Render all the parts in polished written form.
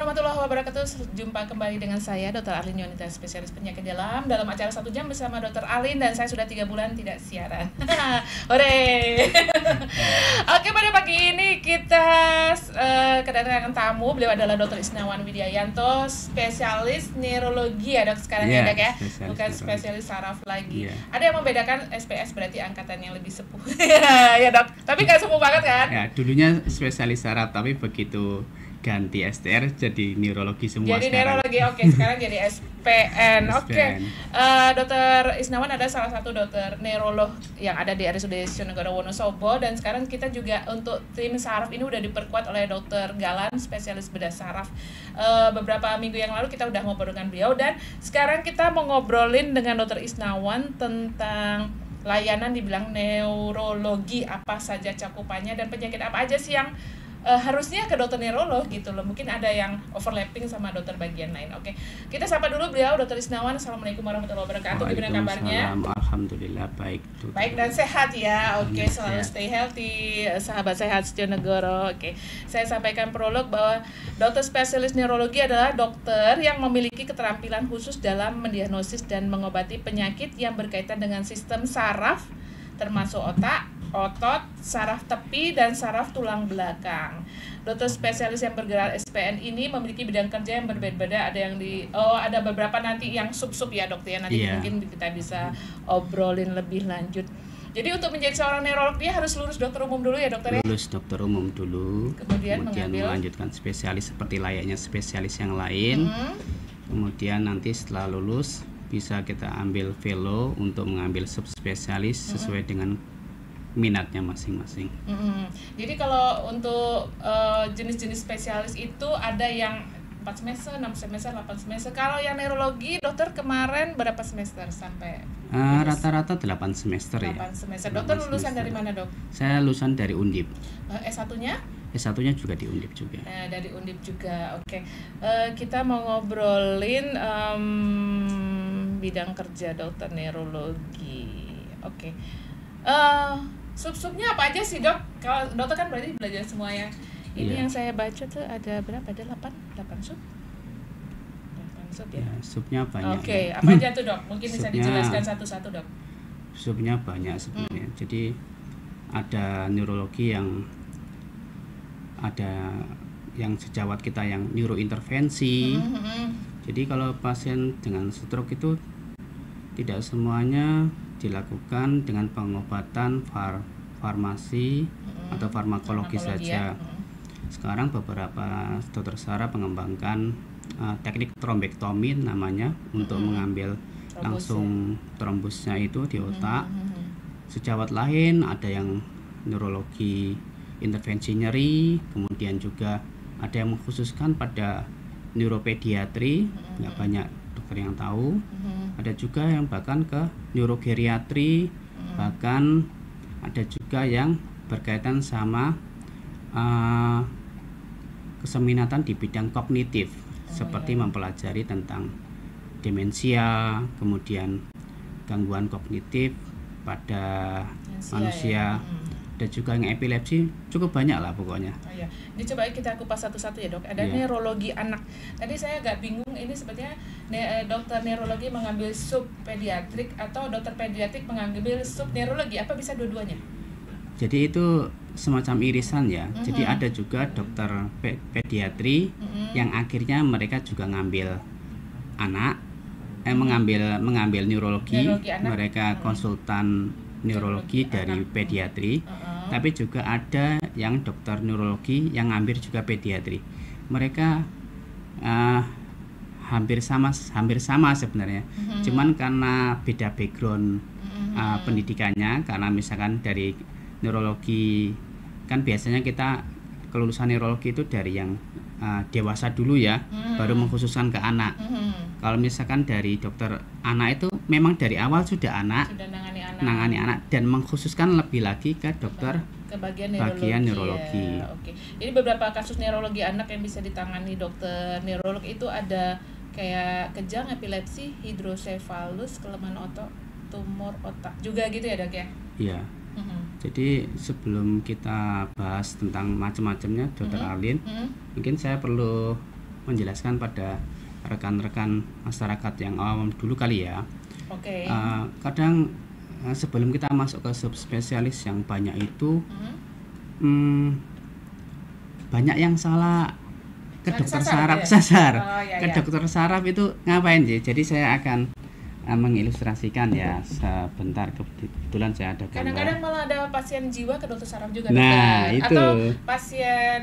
Warahmatullahi wabarakatuh. Jumpa kembali dengan saya Dr. Arlin Yonita, spesialis penyakit dalam acara 1 jam bersama Dr. Arlin, dan saya sudah 3 bulan tidak siaran. Hore. Oke, pada pagi ini kita kedatangan tamu. Beliau adalah Dr. Isnawan Widiayanto, spesialis neurologi ya dok sekarang ya dok ya, bukan spesialis saraf lagi. Ada yang membedakan SPS berarti angkatan yang lebih sepuh ya dok, tapi nggak sepuh banget kan? Ya, dulunya spesialis saraf tapi begitu ganti STR jadi neurologi semua. Jadi sekarang. neurologi, oke. Sekarang jadi SPN. Oke. Dokter Isnawan ada salah satu dokter neurolog yang ada di RSUD Sionegoro Wonosobo, dan sekarang kita juga untuk tim saraf ini udah diperkuat oleh Dokter Galan, spesialis bedah saraf. Beberapa minggu yang lalu kita udah ngobrol dengan beliau, dan sekarang kita mau ngobrolin dengan Dokter Isnawan tentang layanan dibilang neurologi, apa saja cakupannya dan penyakit apa aja sih yang harusnya ke dokter neurolog gitu loh. Mungkin ada yang overlapping sama dokter bagian lain. Oke. Kita sapa dulu beliau, Dokter Isnawan. Assalamualaikum warahmatullahi wabarakatuh. Gimana kabarnya? Alhamdulillah baik. Baik dan sehat ya. Oke, selalu stay healthy, sahabat sehat Sionegoro. Oke. Saya sampaikan prolog bahwa dokter spesialis neurologi adalah dokter yang memiliki keterampilan khusus dalam mendiagnosis dan mengobati penyakit yang berkaitan dengan sistem saraf, termasuk otak, otot, saraf tepi, dan saraf tulang belakang. Dokter spesialis yang bergelar SPN ini memiliki bidang kerja yang berbeda-beda. Ada yang ada beberapa nanti yang sub-sub ya dokter ya. Nanti mungkin kita bisa obrolin lebih lanjut. Jadi untuk menjadi seorang neurolog dia harus lulus dokter umum dulu ya dokter ya? Lulus dokter umum dulu. Kemudian melanjutkan spesialis seperti layaknya spesialis yang lain. Kemudian nanti setelah lulus bisa kita ambil fellow untuk mengambil subspesialis sesuai dengan minatnya masing-masing. Jadi kalau untuk jenis-jenis spesialis itu ada yang 4 semester, 6 semester, 8 semester. Kalau yang neurologi dokter kemarin berapa semester sampai? Rata-rata 8 semester 8 ya. 8 semester. Dokter lulusan dari mana dok? Saya lulusan dari Undip. S1-nya? S1-nya juga di Undip juga. Dari Undip juga. Oke. Kita mau ngobrolin bidang kerja dokter neurologi. Oke. Sub-subnya apa aja sih dok? Kalau dokter kan berarti belajar semua ya. Ini yang saya baca tuh ada berapa? Ada 8 sub? 8 sub ya? Subnya banyak. Oke, apa aja tuh dok? Mungkin bisa dijelaskan satu-satu dok. Subnya banyak sebenarnya. Jadi ada neurologi yang sejawat kita yang neurointervensi. Jadi kalau pasien dengan stroke itu tidak semuanya dilakukan dengan pengobatan farmasi atau farmakologi saja. Sekarang beberapa dokter saraf mengembangkan teknik trombektomi namanya untuk mengambil langsung trombusnya itu di otak. Sejawat lain ada yang neurologi intervensi nyeri, kemudian juga ada yang mengkhususkan pada neuropediatri, nggak banyak dokter yang tahu. Ada juga yang bahkan ke neurogeriatri, bahkan ada juga yang berkaitan sama keseminatan di bidang kognitif, seperti mempelajari tentang demensia, kemudian gangguan kognitif pada manusia. Dan juga yang epilepsi, cukup banyak lah pokoknya. Ini coba kita kupas satu-satu ya dok. Ada neurologi anak. Tadi saya agak bingung, ini sepertinya dokter neurologi mengambil sub pediatrik atau dokter pediatrik mengambil sub neurologi. Apa bisa dua-duanya? Jadi itu semacam irisan ya. Jadi ada juga dokter pediatri yang akhirnya mereka juga ngambil anak, mengambil neurologi mereka konsultan neurologi dari pediatri. Tapi juga ada yang dokter neurologi yang ngambil juga pediatri. Mereka hampir sama sebenarnya. Cuman karena beda background pendidikannya, karena misalkan dari neurologi kan biasanya kita kelulusan neurologi itu dari yang dewasa dulu ya, baru mengkhususkan ke anak. Kalau misalkan dari dokter anak itu memang dari awal sudah nangani anak dan mengkhususkan lebih lagi ke dokter ke bagian neurologi. Ya. Oke. Jadi beberapa kasus neurologi anak yang bisa ditangani dokter neurolog itu ada kayak kejang, epilepsi, hidrosefalus, kelemahan otot, tumor otak juga gitu ya dok ya? Iya. Jadi sebelum kita bahas tentang macam-macamnya dokter Arlin, mungkin saya perlu menjelaskan pada rekan-rekan masyarakat yang awam dulu kali ya. Oke. Kadang sebelum kita masuk ke subspesialis yang banyak itu, banyak yang salah ke dokter saraf, sasar. Ke dokter saraf itu ngapain sih? Jadi saya akan mengilustrasikan ya sebentar, kebetulan saya ada gambar. Kadang-kadang malah ada pasien jiwa ke dokter saraf juga, nah, dokter. Itu. Atau pasien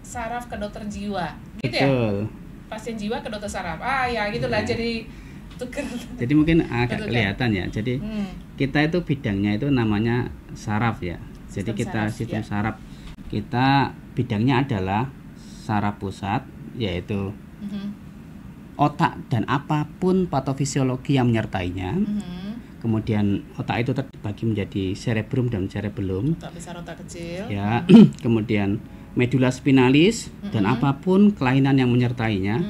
saraf ke dokter jiwa, gitu. Betul. Ya? Pasien jiwa ke dokter saraf. Ya gitulah, jadi tuker. Jadi mungkin agak kelihatan ya. Jadi kita itu bidangnya itu namanya saraf ya. Jadi sistem saraf. Kita bidangnya adalah saraf pusat, yaitu otak dan apapun patofisiologi yang menyertainya. Kemudian otak itu terbagi menjadi cerebrum dan cerebellum. Otak besar, otak kecil. Ya. Kemudian medula spinalis dan apapun kelainan yang menyertainya,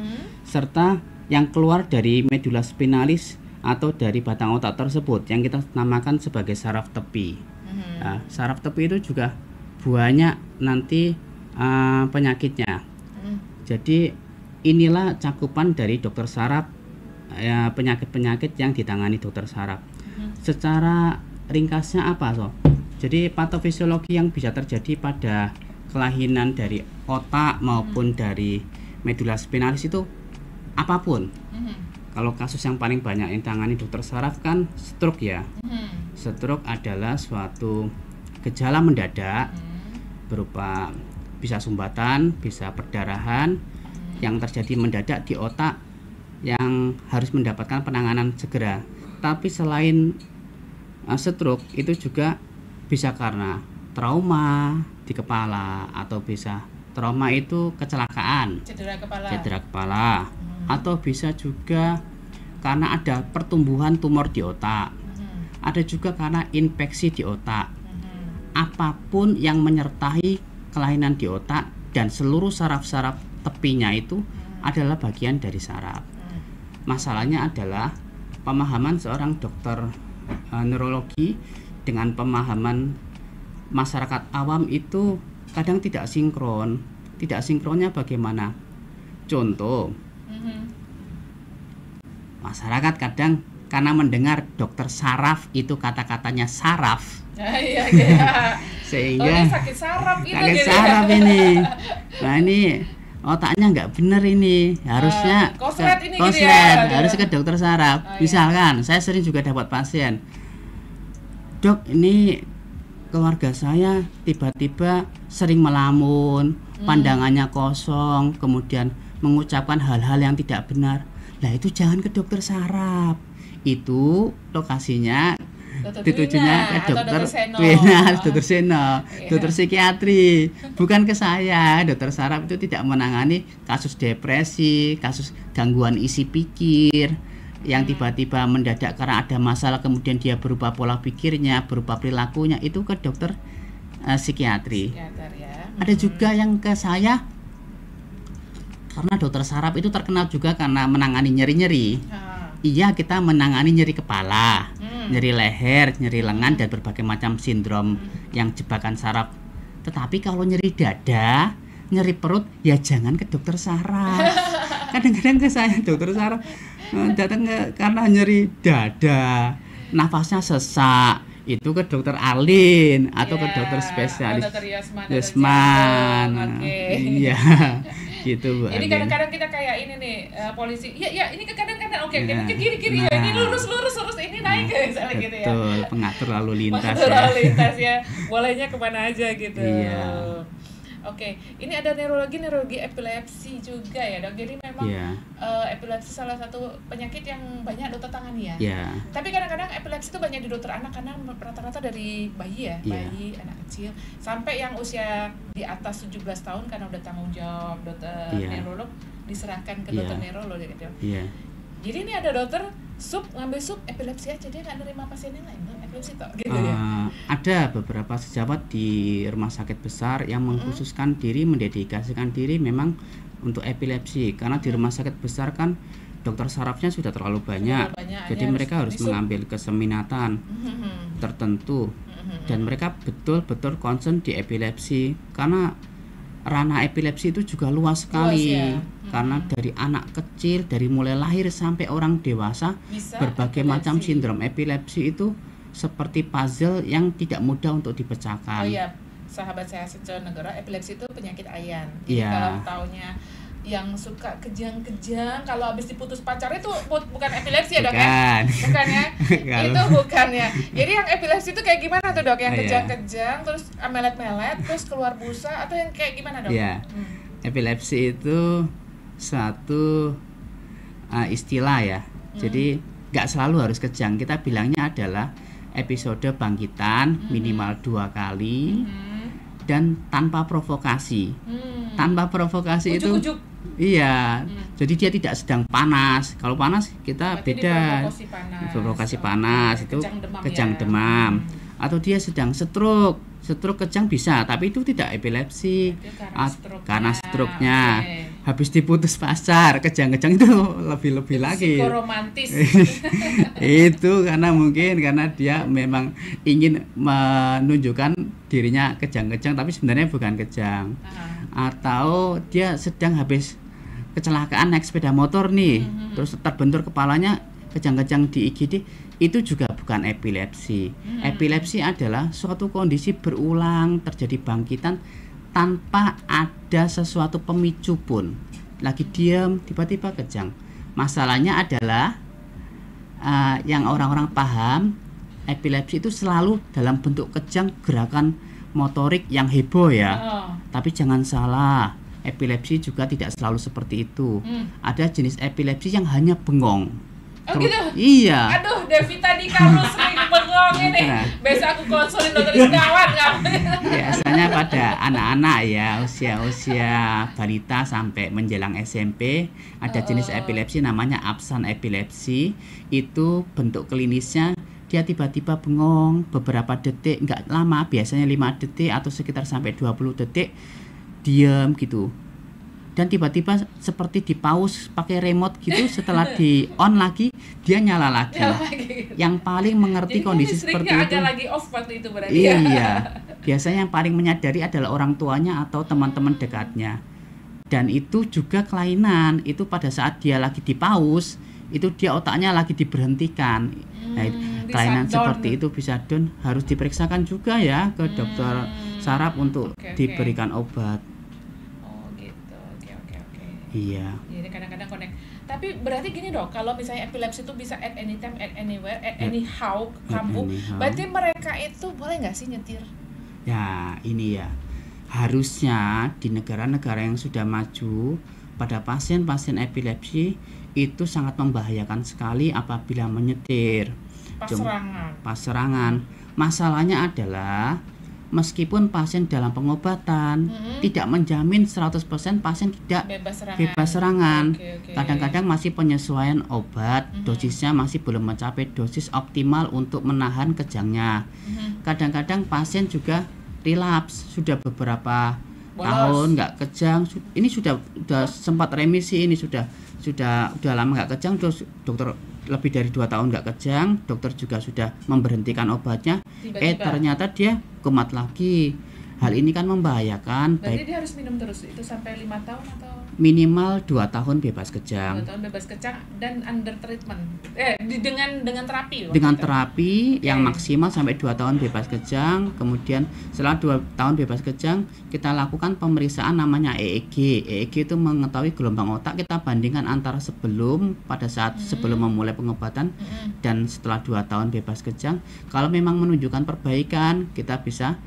serta yang keluar dari medula spinalis atau dari batang otak tersebut yang kita namakan sebagai saraf tepi. Nah, saraf tepi itu juga banyak nanti penyakitnya. Jadi inilah cakupan dari dokter saraf, penyakit-penyakit yang ditangani dokter saraf. Secara ringkasnya apa so? Jadi patofisiologi yang bisa terjadi pada kelainan dari otak maupun dari medula spinalis itu apapun. Kalau kasus yang paling banyak yang ditangani dokter saraf kan stroke ya. Stroke adalah suatu gejala mendadak berupa bisa sumbatan, bisa perdarahan yang terjadi mendadak di otak yang harus mendapatkan penanganan segera. Tapi selain stroke itu juga bisa karena trauma di kepala, atau bisa trauma itu kecelakaan, cedera kepala, atau bisa juga karena ada pertumbuhan tumor di otak, ada juga karena infeksi di otak. Apapun yang menyertai kelainan di otak dan seluruh saraf-saraf tepinya itu adalah bagian dari saraf. Masalahnya adalah pemahaman seorang dokter neurologi dengan pemahaman masyarakat awam itu kadang tidak sinkron. Tidak sinkronnya bagaimana? Contoh, masyarakat kadang karena mendengar dokter saraf itu kata-katanya saraf, sehingga ini sakit saraf itu, saraf ini. Nah ini otaknya nggak bener ini, harusnya koslet ini koslet, gitu ya, harus ke dokter saraf. Misalkan saya sering juga dapat pasien, dok ini keluarga saya tiba-tiba sering melamun, pandangannya kosong, kemudian mengucapkan hal-hal yang tidak benar. Nah itu jangan ke dokter saraf, itu lokasinya ditujunya ke dokter Seno, dokter psikiatri, bukan ke saya. Dokter saraf itu tidak menangani kasus depresi, kasus gangguan isi pikir yang tiba-tiba mendadak karena ada masalah, kemudian dia berubah pola pikirnya, berubah perilakunya, itu ke dokter psikiatri. Ya. Ada juga yang ke saya karena dokter saraf itu terkenal juga karena menangani nyeri-nyeri. Iya, kita menangani nyeri kepala, nyeri leher, nyeri lengan, dan berbagai macam sindrom yang jebakan saraf. Tetapi kalau nyeri dada, nyeri perut, ya jangan ke dokter saraf. Kadang-kadang ke saya dokter saraf datang karena nyeri dada, nafasnya sesak, itu ke dokter Alin atau ke dokter spesialis Yasman. Iya, gitu Bu. Jadi kadang-kadang kita kayak ini nih, polisi. Ya ini ke kanan-kanan, oke, ke kiri-kiri, ya ini lurus, ini naik misalnya gitu ya. Betul, pengatur lalu lintas ya. Bolehnya kemana aja gitu. Iya. Oke, ini ada neurologi epilepsi juga ya dok. Jadi memang epilepsi salah satu penyakit yang banyak dokter tangani ya. Tapi kadang-kadang epilepsi itu banyak di dokter anak karena rata-rata dari bayi ya, bayi, anak kecil, sampai yang usia di atas 17 tahun karena udah tanggung jawab dokter neurolog diserahkan ke dokter neurolog gitu. Jadi ini ada dokter ngambil sub epilepsi aja, dia nggak nerima pasien yang lain epilepsi toh gitu ya. Ada beberapa sejawat di rumah sakit besar yang mengkhususkan diri, mendedikasikan diri memang untuk epilepsi, karena di rumah sakit besar kan dokter sarafnya sudah terlalu banyak, jadi mereka harus mengambil keseminatan tertentu dan mereka betul-betul concern di epilepsi, karena ranah epilepsi itu juga luas sekali. Luas, ya. Karena dari anak kecil, dari mulai lahir sampai orang dewasa, Bisa berbagai epilepsi. macam sindrom epilepsi itu seperti puzzle yang tidak mudah untuk dipecahkan. Oh iya, sahabat saya sejonegoro, epilepsi itu penyakit ayan. Jadi Iya. kalau taunya yang suka kejang-kejang, kalau habis diputus pacar itu bukan epilepsi ya dok ya? Bukan. Bukan ya? Kalau- Itu bukan ya. Jadi yang epilepsi itu kayak gimana tuh dok? Yang Iya. kejang-kejang, terus melet-melet, terus keluar busa, atau yang kayak gimana dok? Iya. Epilepsi itu suatu istilah ya. Jadi nggak selalu harus kejang. Kita bilangnya adalah episode bangkitan minimal 2 kali dan tanpa provokasi. Tanpa provokasi itu Ujuk-ujuk. iya. Jadi dia tidak sedang panas. Kalau panas kita Berarti beda. diprovokasi panas. Provokasi Oke, panas itu kejang ya. demam. Atau dia sedang stroke. Stroke kejang bisa, tapi itu tidak epilepsi. Itu karena stroke-nya. Karena stroke-nya. Oke. Habis diputus pacar, kejang-kejang itu lebih-lebih lagi. Psikoromantis. Itu karena dia memang ingin menunjukkan dirinya kejang-kejang, tapi sebenarnya bukan kejang. Atau dia sedang habis kecelakaan naik sepeda motor nih, terus terbentur kepalanya, kejang-kejang di IGD, itu juga bukan epilepsi. Epilepsi adalah suatu kondisi berulang terjadi bangkitan tanpa ada sesuatu pemicu pun. Lagi diam tiba-tiba kejang. Masalahnya adalah yang orang-orang paham, epilepsi itu selalu dalam bentuk kejang, gerakan motorik yang heboh ya. Tapi jangan salah, epilepsi juga tidak selalu seperti itu. Ada jenis epilepsi yang hanya bengong. Oh gitu? Iya. Aduh, Devita Dika lu sering bengong ini. Nah. Besok aku konsulin dokter Isnawan kamu. Biasanya pada anak-anak ya, usia balita sampai menjelang SMP, ada jenis epilepsi namanya absen epilepsi. Itu bentuk klinisnya dia tiba-tiba bengong beberapa detik, enggak lama, biasanya 5 detik atau sekitar sampai 20 detik diam gitu. Dan tiba-tiba seperti di pause pakai remote gitu, setelah di on lagi dia nyala lagi. Yang paling mengerti Jadi kondisi listriknya seperti itu, agak lagi off waktu itu berarti ya. iya. Biasanya yang paling menyadari adalah orang tuanya atau teman-teman dekatnya. Dan itu juga kelainan. Itu pada saat dia lagi di pause, itu dia otaknya lagi diberhentikan. Nah, kelainan down. seperti itu bisa down, harus diperiksakan juga ya ke dokter saraf untuk Oke. diberikan obat. Oh gitu. Oke. Iya. Jadi kadang-kadang connect. Tapi berarti gini dok, kalau misalnya epilepsi itu bisa at any time, at anywhere, at anyhow kambuh, anyhow. berarti mereka itu boleh nggak sih nyetir? Ya, ini ya. Harusnya di negara-negara yang sudah maju, pada pasien-pasien epilepsi itu sangat membahayakan sekali apabila menyetir. Pas serangan. Masalahnya adalah meskipun pasien dalam pengobatan tidak menjamin 100% pasien tidak bebas serangan. Oke. Kadang-kadang masih penyesuaian obat, dosisnya masih belum mencapai dosis optimal untuk menahan kejangnya. Kadang-kadang pasien juga relapse, sudah beberapa tahun nggak kejang, ini sudah sempat remisi, ini sudah lama nggak kejang, terus dokter lebih dari 2 tahun nggak kejang, dokter juga sudah memberhentikan obatnya, Tiba-tiba. ternyata dia kumat lagi. Hal ini kan membahayakan. Berarti dia harus minum terus itu sampai 5 tahun atau Minimal 2 tahun bebas kejang. 2 tahun bebas kejang dan under treatment. Dengan terapi. Dengan terapi yang maksimal sampai 2 tahun bebas kejang. Kemudian setelah 2 tahun bebas kejang, kita lakukan pemeriksaan namanya EEG. EEG itu mengetahui gelombang otak, kita bandingkan antara sebelum memulai pengobatan dan setelah 2 tahun bebas kejang. Kalau memang menunjukkan perbaikan, kita bisa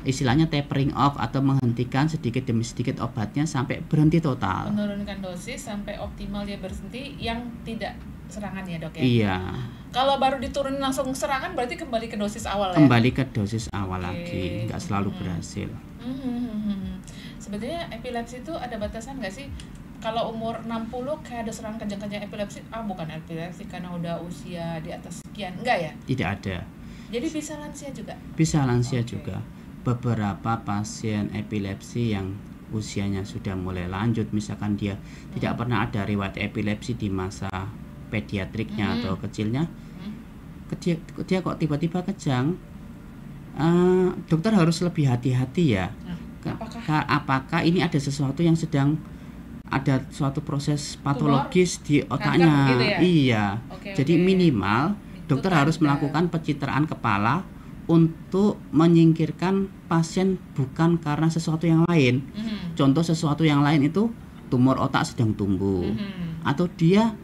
istilahnya tapering off atau menghentikan sedikit demi sedikit obatnya sampai berhenti total. Menurunkan dosis sampai optimal dia berhenti yang tidak serangan ya dok ya? Iya. Kalau baru diturunin langsung serangan berarti kembali ke dosis awal ya? Kembali ke dosis awal lagi, nggak selalu berhasil. Sebetulnya epilepsi itu ada batasan nggak sih? Kalau umur 60 kayak ada serangan kejang-kejang epilepsi, bukan epilepsi karena udah usia di atas sekian, enggak ya? Tidak ada. Jadi bisa lansia juga? Bisa lansia juga. Beberapa pasien epilepsi yang usianya sudah mulai lanjut, misalkan dia tidak pernah ada riwayat epilepsi di masa pediatriknya atau kecilnya, dia kok tiba-tiba kejang, dokter harus lebih hati-hati ya. apakah ini ada sesuatu yang sedang ada suatu proses patologis di otaknya. Kanker gitu ya? Iya. Jadi minimal dokter tanda. harus melakukan pencitraan kepala untuk menyingkirkan pasien bukan karena sesuatu yang lain. Contoh sesuatu yang lain itu tumor otak sedang tumbuh, atau dia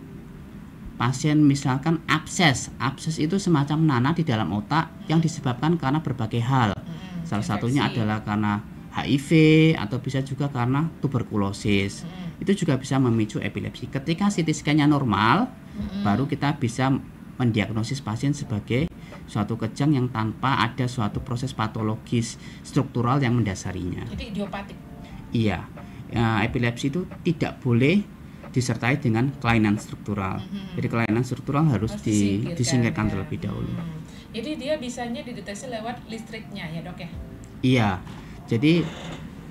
pasien misalkan abses itu semacam nanah di dalam otak yang disebabkan karena berbagai hal. Salah satunya adalah karena HIV atau bisa juga karena tuberkulosis. Itu juga bisa memicu epilepsi. Ketika CT scan-nya normal, baru kita bisa mendiagnosis pasien sebagai suatu kejang yang tanpa ada suatu proses patologis struktural yang mendasarinya. Jadi idiopatik. Iya. Epilepsi itu tidak boleh disertai dengan kelainan struktural. Jadi kelainan struktural harus disingkirkan terlebih dahulu. Jadi dia bisanya dideteksi lewat listriknya ya dok ya? Iya. Jadi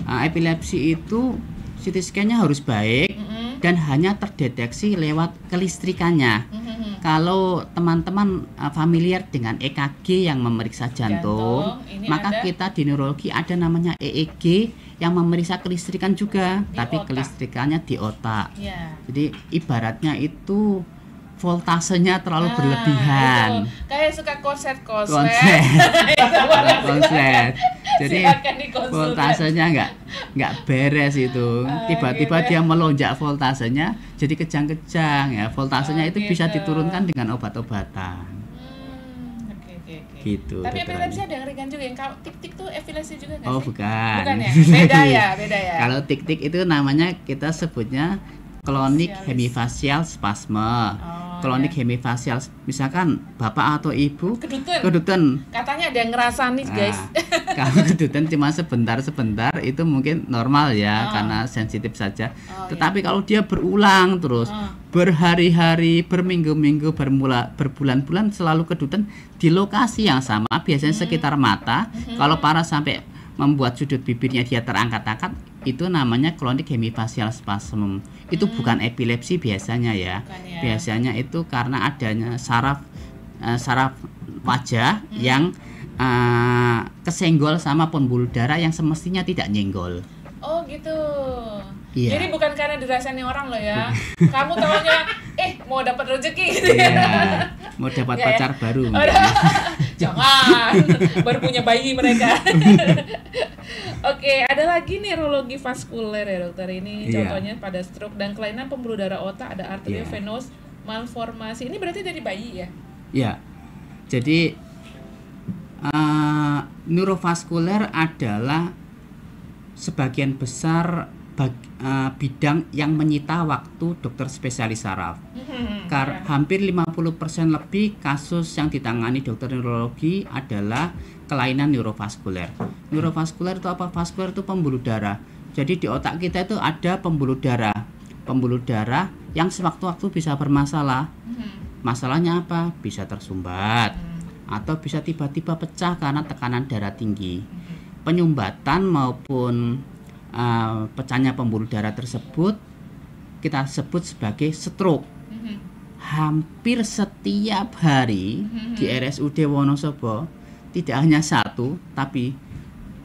epilepsi itu CT scan-nya harus baik dan hanya terdeteksi lewat kelistrikannya. Kalau teman-teman familiar dengan EKG yang memeriksa jantung maka kita di neurologi ada namanya EEG yang memeriksa kelistrikan juga, tapi kelistrikannya di otak. Jadi ibaratnya itu voltasenya terlalu berlebihan. Itu. Kayak suka konser. Jadi voltasenya nggak beres itu. Tiba-tiba dia melonjak voltasenya jadi kejang-kejang ya. Voltasenya itu bisa diturunkan dengan obat-obatan. Gitu. Tapi epilepsi ada yang ringan juga, yang kalau tik-tik tuh epilepsi juga nggak sih? Bukan. Bukan ya? Beda ya. Kalau tik-tik itu namanya kita sebutnya chronic hemifacial spasme. Chronic hemifacial, misalkan bapak atau ibu kedutan. Katanya ada yang ngerasa nih guys. Kalau kedutan cuma sebentar itu mungkin normal ya, karena sensitif saja. Tetapi kalau dia berulang terus, berhari-hari, berminggu-minggu, berbulan-bulan selalu kedutan di lokasi yang sama, biasanya sekitar mata. Kalau parah sampai membuat sudut bibirnya dia terangkat-angkat, itu namanya chronic hemifacial spasm. Itu bukan epilepsi biasanya ya. Biasanya itu karena adanya saraf wajah yang kesenggol sama pembuluh darah yang semestinya tidak nyenggol. Oh gitu. Iya. Jadi bukan karena dirasani orang loh ya. Kamu taunya mau dapat rezeki gitu ya. Mau dapat pacar baru. Jangan. Baru punya bayi mereka. Oke, ada lagi neurologi vaskuler ya dokter. Ini contohnya pada stroke dan kelainan pembuluh darah otak, ada arteriovenous malformasi. Ini berarti dari bayi ya? Iya. Jadi neurovaskuler adalah sebagian besar bidang yang menyita waktu dokter spesialis saraf. Hampir 50% lebih kasus yang ditangani dokter neurologi adalah kelainan neurovaskuler. Neurovaskuler itu apa? Vaskuler itu pembuluh darah. Jadi di otak kita itu ada pembuluh darah. Pembuluh darah yang sewaktu-waktu bisa bermasalah. Masalahnya apa? Bisa tersumbat atau bisa tiba-tiba pecah karena tekanan darah tinggi. Penyumbatan maupun pecahnya pembuluh darah tersebut kita sebut sebagai stroke. Hampir setiap hari di RSUD Wonosobo tidak hanya satu tapi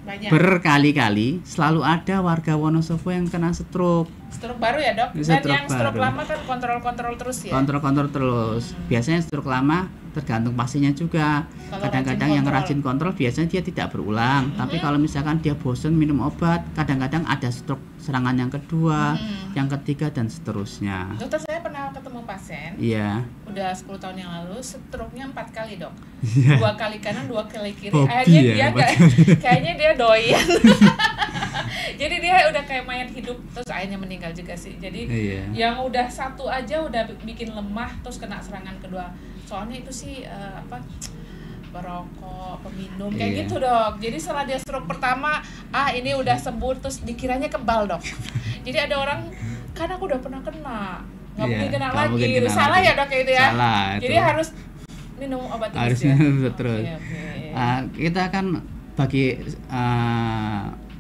banyak. Berkali-kali selalu ada warga Wonosobo yang kena stroke. Stroke baru ya dok? Dan yang stroke lama kan kontrol terus ya? Kontrol terus. Biasanya stroke lama tergantung pasiennya juga. Kadang-kadang yang rajin kontrol biasanya dia tidak berulang. Tapi kalau misalkan dia bosan minum obat, kadang-kadang ada stroke serangan yang kedua, yang ketiga dan seterusnya. Dokter, saya pernah ketemu pasien. Iya. Udah 10 tahun yang lalu, stroke-nya 4 kali dok. 2 kali kanan, 2 kali kiri. Kayaknya dia doyan. Jadi dia udah kayak mayat hidup, terus akhirnya meninggal juga sih. Jadi yang udah satu aja udah bikin lemah, terus kena serangan kedua. Soalnya itu sih perokok, peminum kayak gitu dok. Jadi setelah dia stroke pertama, ini udah sembuh, terus dikiranya kebal dok. Jadi ada orang, kan aku udah pernah kena, nggak mungkin kena lagi. Salah ya dok itu ya. Salah. Jadi harus minum obat terus. Harus minum terus. Kita kan bagi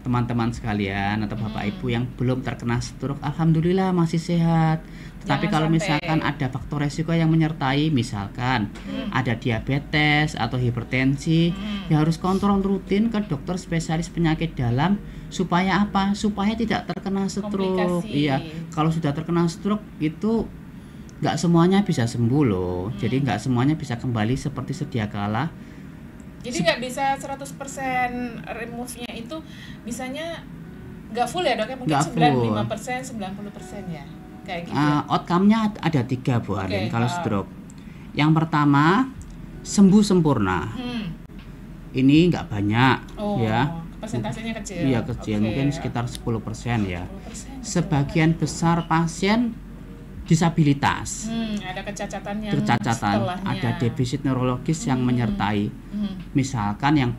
teman-teman sekalian atau bapak ibu yang belum terkena stroke, alhamdulillah masih sehat. Tapi kalau misalkan ada faktor resiko yang menyertai, misalkan ada diabetes atau hipertensi, ya harus kontrol rutin ke dokter spesialis penyakit dalam supaya apa? Supaya tidak terkena stroke. Iya, kalau sudah terkena stroke itu nggak semuanya bisa sembuh loh. Jadi nggak semuanya bisa kembali seperti sedia kala. Jadi nggak bisa 100% remove-nya itu bisanya nggak full ya dok ya? Mungkin 95%, 90% ya? Kayak gitu. Outcome-nya ada 3 Bu Arlin kalau stroke. Yang pertama, sembuh sempurna. Ini nggak banyak ya. Persentasenya kecil. Iya kecil, mungkin sekitar 10% ya. 10%. Sebagian besar pasien disabilitas, ada kecacatan ada defisit neurologis yang menyertai. Misalkan yang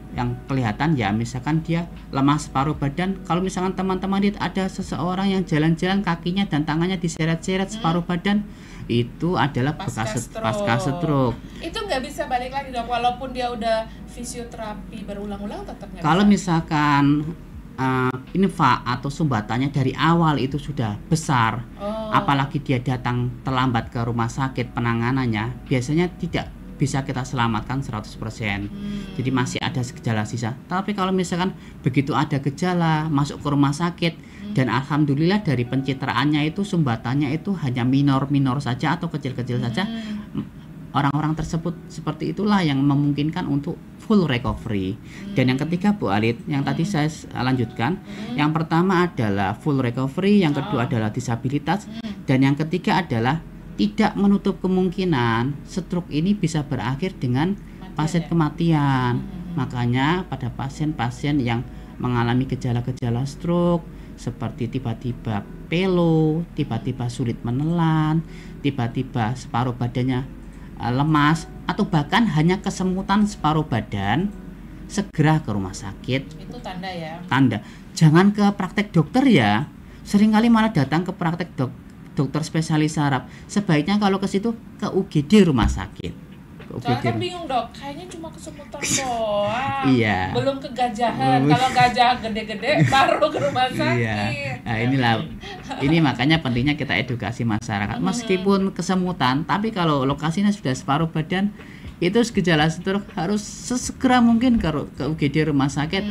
kelihatan ya, misalkan dia lemah separuh badan. Kalau misalkan teman-teman lihat ada seseorang yang jalan-jalan kakinya dan tangannya diseret-seret separuh badan, itu adalah bekas pasca stroke. Itu nggak bisa balik lagi dok, walaupun dia udah fisioterapi berulang-ulang tetap nggak bisa. Kalau misalkan infak atau sumbatannya dari awal itu sudah besar, apalagi dia datang terlambat ke rumah sakit penanganannya, biasanya tidak bisa kita selamatkan 100%. Jadi masih ada gejala sisa. Tapi kalau misalkan begitu ada gejala masuk ke rumah sakit dan alhamdulillah dari pencitraannya itu sumbatannya itu hanya minor saja atau kecil-kecil saja, orang-orang tersebut seperti itulah yang memungkinkan untuk full recovery. Dan yang ketiga Bu Alit, yang tadi saya lanjutkan, yang pertama adalah full recovery, yang kedua adalah disabilitas, dan yang ketiga adalah tidak menutup kemungkinan stroke ini bisa berakhir dengan kematian. Makanya pada pasien-pasien yang mengalami gejala-gejala stroke seperti tiba-tiba pelo, tiba-tiba sulit menelan, tiba-tiba separuh badannya lemas, atau bahkan hanya kesemutan separuh badan, segera ke rumah sakit. Itu tanda ya? Tanda. Jangan ke praktek dokter ya. Seringkali malah datang ke praktek dokter spesialis saraf. Sebaiknya kalau ke situ ke UGD rumah sakit. Soalnya kan bingung dok, kayaknya cuma kesemutan doang. Iya. Belum kegajahan. Kalau gajah gede-gede baru ke rumah sakit. Iya. Nah, ini makanya pentingnya kita edukasi masyarakat. Meskipun kesemutan, tapi kalau lokasinya sudah separuh badan, itu gejala stroke harus sesegera mungkin ke UGD rumah sakit,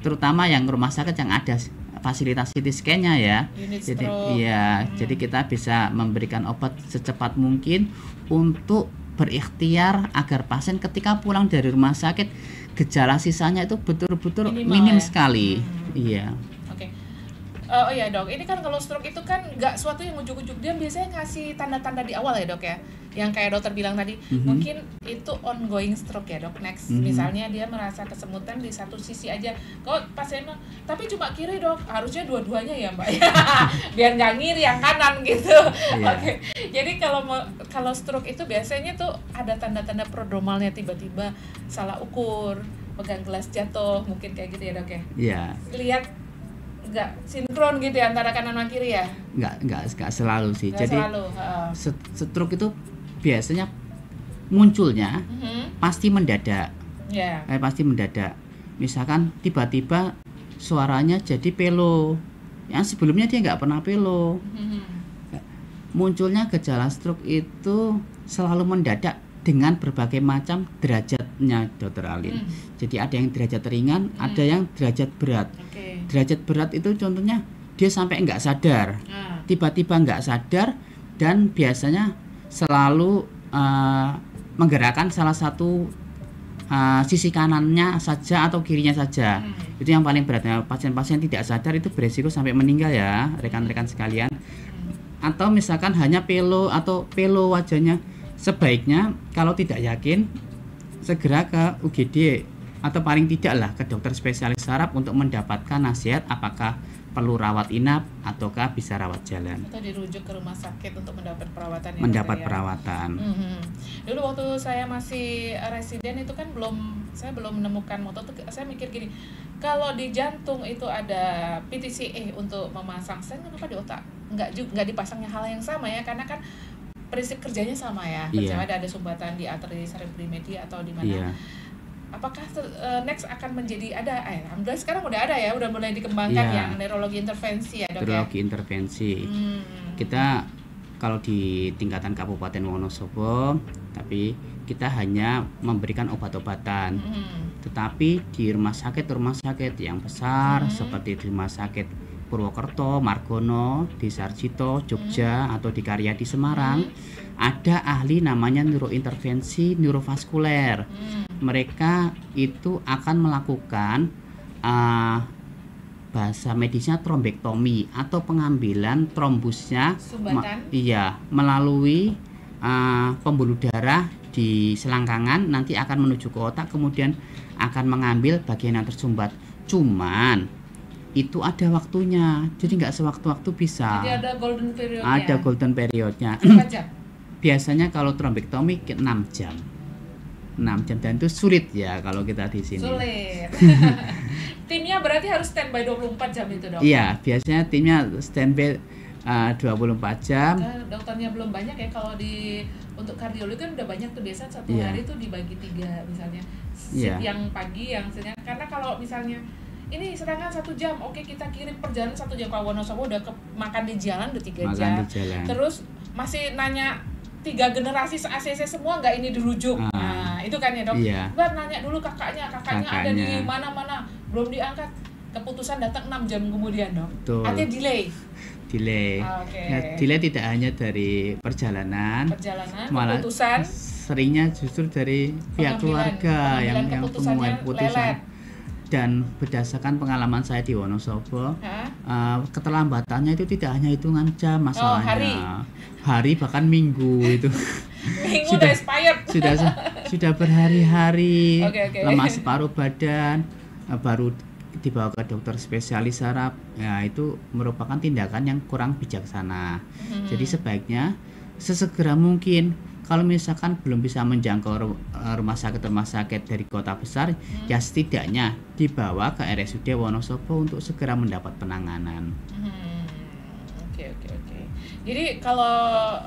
terutama yang rumah sakit yang ada fasilitas CT scan-nya ya. Jadi kita bisa memberikan obat secepat mungkin untuk berikhtiar agar pasien ketika pulang dari rumah sakit gejala sisanya itu betul-betul minim sekali. Iya. Oke. Oh iya dok, ini kan kalau stroke itu kan nggak suatu yang ujuk-ujuk, dia biasanya ngasih tanda-tanda di awal ya dok ya, yang kayak dokter bilang tadi, mungkin itu ongoing stroke ya dok. Next, misalnya dia merasa kesemutan di satu sisi aja, kok pasien tapi cuma kiri dok, harusnya dua-duanya ya mbak ya, biar nggak ngiri yang kanan gitu. Oke. Jadi kalau stroke itu biasanya tuh ada tanda-tanda prodromalnya, tiba-tiba salah ukur, pegang gelas jatuh, mungkin kayak gitu ya dok ya. Iya. Lihat nggak sinkron gitu ya antara kanan dan kiri ya? Nggak selalu sih. Nggak jadi selalu. Stroke itu biasanya munculnya pasti mendadak. Pasti mendadak. Misalkan tiba-tiba suaranya jadi pelo, yang sebelumnya dia nggak pernah pelo. Munculnya gejala stroke itu selalu mendadak dengan berbagai macam derajatnya dokter Alin. Jadi ada yang derajat ringan, ada yang derajat berat. Derajat berat itu contohnya dia sampai nggak sadar, tiba-tiba nggak sadar, dan biasanya selalu menggerakkan salah satu sisi kanannya saja atau kirinya saja. Itu yang paling beratnya. Pasien-pasien tidak sadar itu beresiko sampai meninggal ya rekan-rekan sekalian. Atau misalkan hanya pelo atau pelo wajahnya, sebaiknya kalau tidak yakin segera ke UGD atau paling tidak lah ke dokter spesialis saraf untuk mendapatkan nasihat apakah perlu rawat inap ataukah bisa rawat jalan. Atau dirujuk ke rumah sakit untuk mendapat perawatan. Perawatan. Dulu waktu saya masih residen itu kan saya belum menemukan motor tuh, saya mikir gini, kalau di jantung itu ada PTCA untuk memasang stent, kenapa di otak nggak dipasangnya hal yang sama ya? Karena kan prinsip kerjanya sama ya. Percaya ada sumbatan di arteri cerebri media atau di mana. apakah next akan menjadi ada? Alhamdulillah sekarang udah ada ya, udah mulai dikembangkan yang neurologi intervensi ya dok. Neurologi intervensi. Kita kalau di tingkatan Kabupaten Wonosobo, tapi kita hanya memberikan obat-obatan. Tetapi di rumah sakit yang besar seperti di Rumah Sakit Purwokerto, Margono, di Sarjito, Jogja, atau di Karyadi Semarang, ada ahli namanya neurointervensi neurovaskuler. Mereka itu akan melakukan bahasa medisnya trombektomi atau pengambilan trombusnya melalui pembuluh darah di selangkangan, nanti akan menuju ke otak, kemudian akan mengambil bagian yang tersumbat. Cuman itu ada waktunya, jadi nggak sewaktu-waktu bisa. Jadi ada golden periodnya. Ada golden periodnya. Berapa jam? Biasanya kalau trombektomi 6 jam. 6 jam, dan itu sulit ya kalau kita di sini. Sulit. Timnya berarti harus standby 24 jam itu dok? Iya, biasanya timnya standby 24 jam. Dokternya belum banyak ya, kalau untuk kardiologi kan udah banyak tuh, biasa satu hari tuh dibagi 3 misalnya. Shift yang pagi, yang siang. Karena kalau misalnya ini serangan 1 jam, oke kita kirim perjalanan 1 jam, kalau Wonosobo udah makan di jalan udah 3 jam. Terus masih nanya 3 generasi ACC semua nggak ini dirujuk. Nah itu kan ya dok. Buat nanya dulu kakaknya ada di mana-mana, belum diangkat, keputusan datang 6 jam kemudian dok. Artinya delay. Delay tidak hanya dari perjalanan, malah keputusan seringnya justru dari pihak keluarga yang mengambil keputusan. Dan berdasarkan pengalaman saya di Wonosobo, keterlambatannya itu tidak hanya hitungan jam masalahnya, hari bahkan minggu itu. Minggu sudah expired. Sudah berhari-hari, lemas separuh badan, baru dibawa ke dokter spesialis saraf. Ya itu merupakan tindakan yang kurang bijaksana. Jadi sebaiknya sesegera mungkin, kalau misalkan belum bisa menjangkau rumah sakit dari kota besar, ya setidaknya dibawa ke RSUD Wonosobo untuk segera mendapat penanganan. Oke. Jadi kalau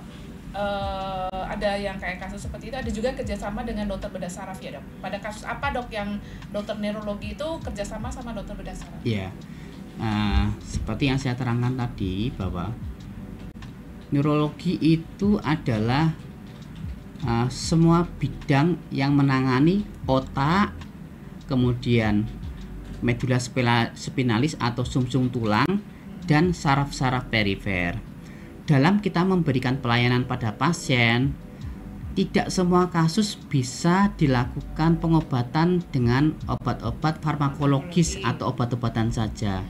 ada yang kayak kasus seperti itu, ada juga kerjasama dengan dokter bedah saraf ya dok? Pada kasus apa dok yang dokter neurologi itu kerjasama sama dokter bedah saraf? Iya, seperti yang saya terangkan tadi, bahwa neurologi itu adalah semua bidang yang menangani otak, kemudian medula spinalis atau sumsum tulang, dan saraf-saraf perifer. Dalam kita memberikan pelayanan pada pasien, tidak semua kasus bisa dilakukan pengobatan dengan obat-obat farmakologis atau obat-obatan saja.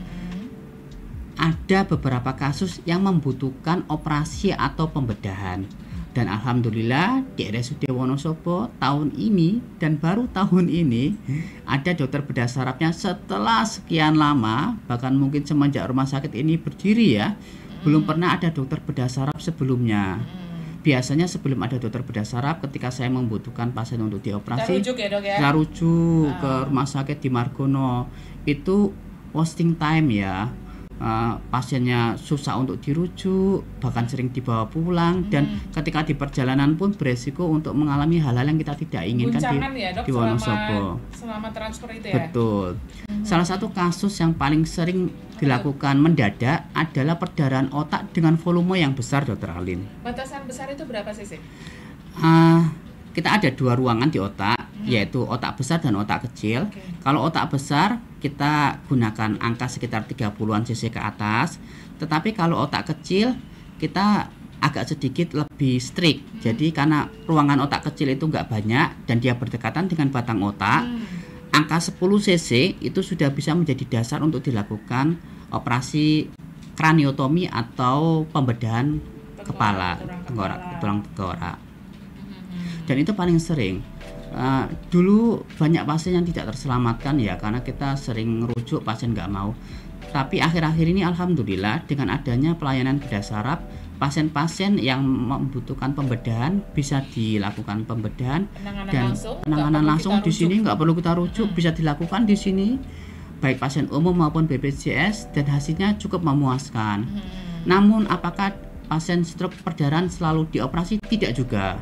Ada beberapa kasus yang membutuhkan operasi atau pembedahan. Dan alhamdulillah di RSUD Wonosobo tahun ini, dan baru tahun ini, ada dokter bedah sarafnya setelah sekian lama, bahkan mungkin semenjak rumah sakit ini berdiri ya, belum pernah ada dokter bedah saraf sebelumnya. Biasanya sebelum ada dokter bedah saraf, ketika saya membutuhkan pasien untuk dioperasi, saya rujuk ke rumah sakit di Margono. Itu wasting time ya. Pasiennya susah untuk dirujuk, bahkan sering dibawa pulang, dan ketika di perjalanan pun beresiko untuk mengalami hal-hal yang kita tidak inginkan di Wonosobo. Selama transfer itu ya? Betul. Salah satu kasus yang paling sering dilakukan mendadak adalah perdarahan otak dengan volume yang besar, Dr. Alin. Batasan besar itu berapa cc? Kita ada 2 ruangan di otak, yaitu otak besar dan otak kecil. Kalau otak besar kita gunakan angka sekitar 30-an cc ke atas, tetapi kalau otak kecil kita agak sedikit lebih strict. Jadi karena ruangan otak kecil itu nggak banyak dan dia berdekatan dengan batang otak, angka 10 cc itu sudah bisa menjadi dasar untuk dilakukan operasi kraniotomi atau pembedahan kepala, tulang tengkorak. Dan itu paling sering. Dulu banyak pasien yang tidak terselamatkan ya, karena kita sering merujuk pasien nggak mau. Tapi akhir-akhir ini alhamdulillah dengan adanya pelayanan bedah saraf, pasien-pasien yang membutuhkan pembedahan bisa dilakukan pembedahan, dan penanganan langsung di sini, nggak perlu kita rujuk, bisa dilakukan di sini baik pasien umum maupun BPJS, dan hasilnya cukup memuaskan. Namun apakah pasien stroke perdarahan selalu dioperasi? Tidak juga.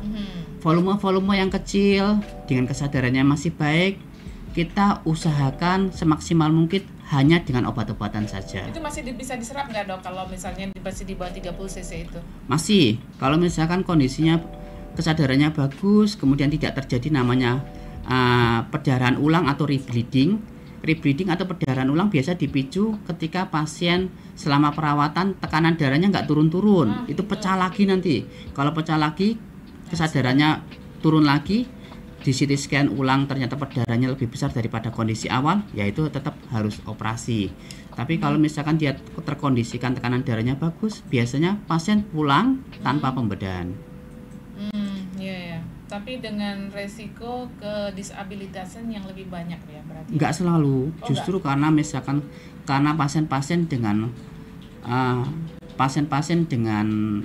Volume yang kecil dengan kesadarannya masih baik kita usahakan semaksimal mungkin hanya dengan obat-obatan saja. Itu masih bisa diserap nggak dok kalau misalnya masih di bawah 30 cc itu? Masih, kalau misalkan kondisinya kesadarannya bagus, kemudian tidak terjadi namanya perdarahan ulang atau rebleeding. Rebleeding atau perdarahan ulang biasa dipicu ketika pasien selama perawatan tekanan darahnya nggak turun-turun, itu pecah lagi nanti. Kalau pecah lagi, kesadarannya turun lagi, di CT scan ulang ternyata perdarahannya lebih besar daripada kondisi awal, yaitu tetap harus operasi. Tapi kalau misalkan dia terkondisikan tekanan darahnya bagus, biasanya pasien pulang tanpa pembedahan. Iya. Tapi dengan resiko ke disabilitasan yang lebih banyak ya berarti? Enggak selalu, justru enggak. karena pasien-pasien dengan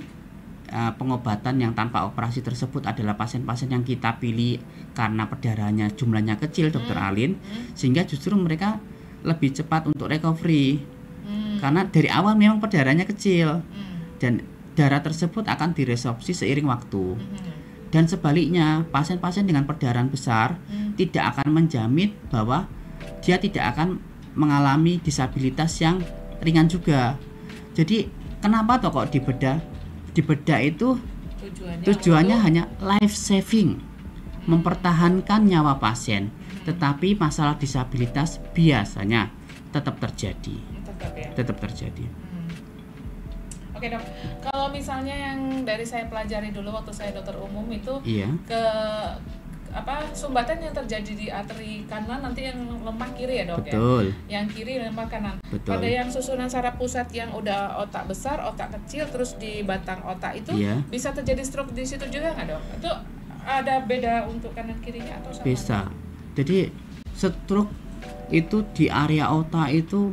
pengobatan yang tanpa operasi tersebut adalah pasien-pasien yang kita pilih karena perdarahannya jumlahnya kecil, Dokter Alin, sehingga justru mereka lebih cepat untuk recovery. Karena dari awal memang perdarahannya kecil dan darah tersebut akan diresorpsi seiring waktu. Dan sebaliknya, pasien-pasien dengan perdarahan besar tidak akan menjamin bahwa dia tidak akan mengalami disabilitas yang ringan juga. Jadi kenapa toh kok dibedah itu tujuannya hanya life saving, mempertahankan nyawa pasien, tetapi masalah disabilitas biasanya tetap terjadi. Tetap terjadi. Oke dok, kalau misalnya yang dari saya pelajari dulu waktu saya dokter umum itu ke sumbatan yang terjadi di arteri kanan nanti yang lemah kiri ya dok. Betul. Ya? Yang kiri lemah kanan. Betul. Pada yang susunan saraf pusat yang udah otak besar, otak kecil, terus di batang otak itu bisa terjadi stroke di situ juga nggak dok? Itu ada beda untuk kanan kirinya atau sama? Bisa. Jadi stroke itu di area otak itu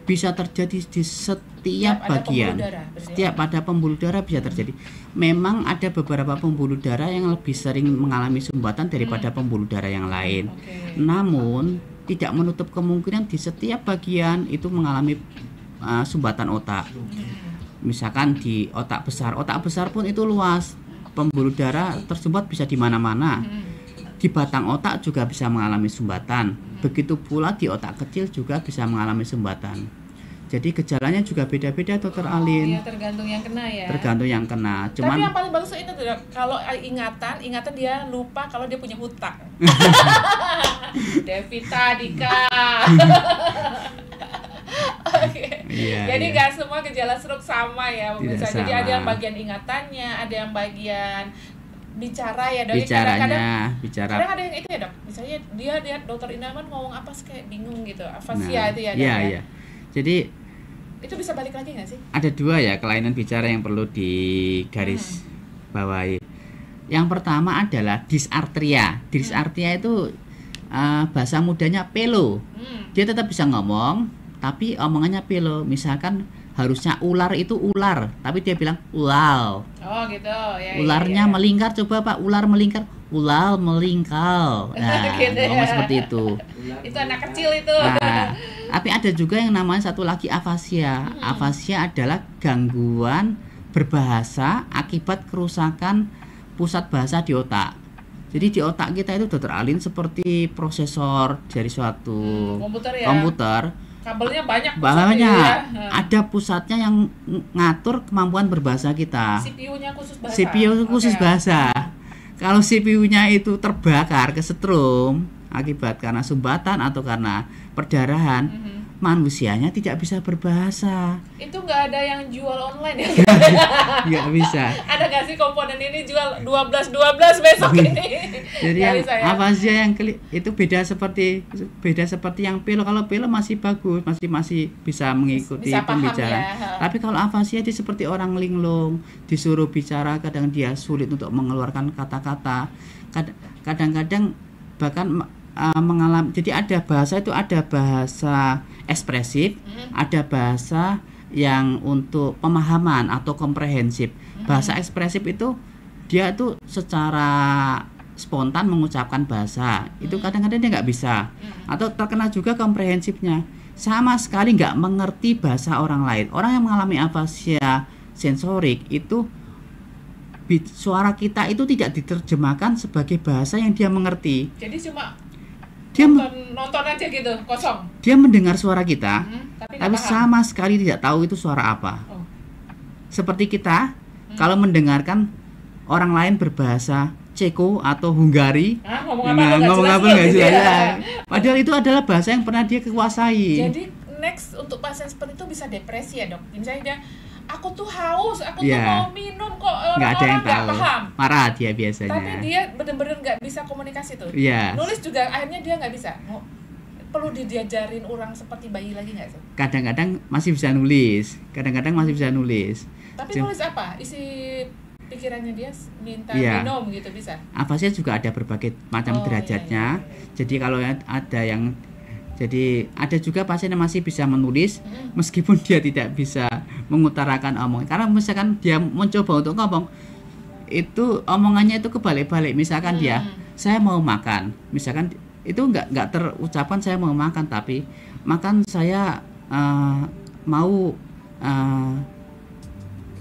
bisa terjadi di setiap bagian. Setiap ada pembuluh darah bisa terjadi. Memang ada beberapa pembuluh darah yang lebih sering mengalami sumbatan daripada pembuluh darah yang lain. Namun tidak menutup kemungkinan di setiap bagian itu mengalami sumbatan otak. Misalkan di otak besar pun itu luas. Pembuluh darah tersumbat bisa di mana-mana. Di batang otak juga bisa mengalami sumbatan. Begitu pula di otak kecil juga bisa mengalami sumbatan. Jadi gejalanya juga beda-beda Dokter Alin. Iya, tergantung yang kena ya. Tergantung yang kena. Tapi yang paling bagus itu kalau ingatan dia lupa kalau dia punya hutang. Devita Dika. Jadi nggak semua gejala stroke sama ya pemirsa. Jadi ada yang bagian ingatannya, ada yang bagian bicara ya dok. Kadang ada yang itu ya dok. Misalnya dia dokter Inaman ngomong apa kayak bingung gitu. Afasia itu ya dok. Iya. Jadi itu bisa balik lagi nggak sih? Ada dua ya kelainan bicara yang perlu digaris bawahi. Yang pertama adalah dysarthria. Dysarthria itu bahasa mudanya pelo. Dia tetap bisa ngomong, tapi omongannya pelo. Misalkan harusnya ular itu ular, tapi dia bilang ulal. Oh gitu. Ularnya melingkar, coba Pak, ular melingkar. Ulal melingkal. Nah, gitu ngomong seperti itu. Itu anak kecil itu. Tapi ada juga yang namanya satu lagi afasia. Afasia adalah gangguan berbahasa akibat kerusakan pusat bahasa di otak. Jadi di otak kita itu Dokter Alin seperti prosesor dari suatu komputer. Kabelnya banyak. Ada pusatnya yang ngatur kemampuan berbahasa kita. CPU-nya khusus bahasa. CPU khusus bahasa. Kalau CPU-nya itu terbakar, kesetrum akibat karena sumbatan atau karena perdarahan, manusianya tidak bisa berbahasa. Itu nggak ada yang jual online ya? Nggak bisa. Ada nggak sih komponen ini jual 12 besok ini? Jadi afasia yang itu beda seperti yang pelo. Kalau pelo masih bagus, masih bisa mengikuti pembicaraan. Tapi kalau afasia itu seperti orang linglung, disuruh bicara kadang dia sulit untuk mengeluarkan kata-kata. Kadang-kadang bahkan mengalami. Jadi ada bahasa ekspresif, ada bahasa yang untuk pemahaman atau komprehensif. Bahasa ekspresif itu dia tuh secara spontan mengucapkan bahasa, itu kadang-kadang dia nggak bisa. Atau terkena juga komprehensifnya, sama sekali nggak mengerti bahasa orang lain. Orang yang mengalami afasia sensorik itu suara kita itu tidak diterjemahkan sebagai bahasa yang dia mengerti. Jadi cuma Dia nonton aja gitu, kosong. Dia mendengar suara kita, tapi Tapi sama sekali tidak tahu itu suara apa. Oh. Seperti kita kalau mendengarkan orang lain berbahasa Ceko atau Hungari, ngomong apa nggak jelas. Ya. Padahal itu adalah bahasa yang pernah dia kuasai. Jadi next untuk pasien seperti itu bisa depresi ya dok. Misalnya dia, aku tuh haus, aku tuh mau minum kok nggak ada yang nggak tahu. paham. Marah dia biasanya. Tapi dia benar-benar nggak bisa komunikasi tuh. Yes. Nulis juga akhirnya dia nggak bisa. Perlu diajarin orang seperti bayi lagi nggak sih? Kadang-kadang masih bisa nulis, Tapi nulis apa? Isi pikirannya dia minta minum gitu bisa? Afasia juga ada berbagai macam derajatnya. Jadi kalau ada yang ada juga pasien yang masih bisa menulis meskipun dia tidak bisa mengutarakan omongan. Karena misalkan dia mencoba untuk ngomong, itu omongannya itu kebalik-balik. Misalkan dia, saya mau makan, misalkan itu nggak terucapkan saya mau makan, tapi makan saya mau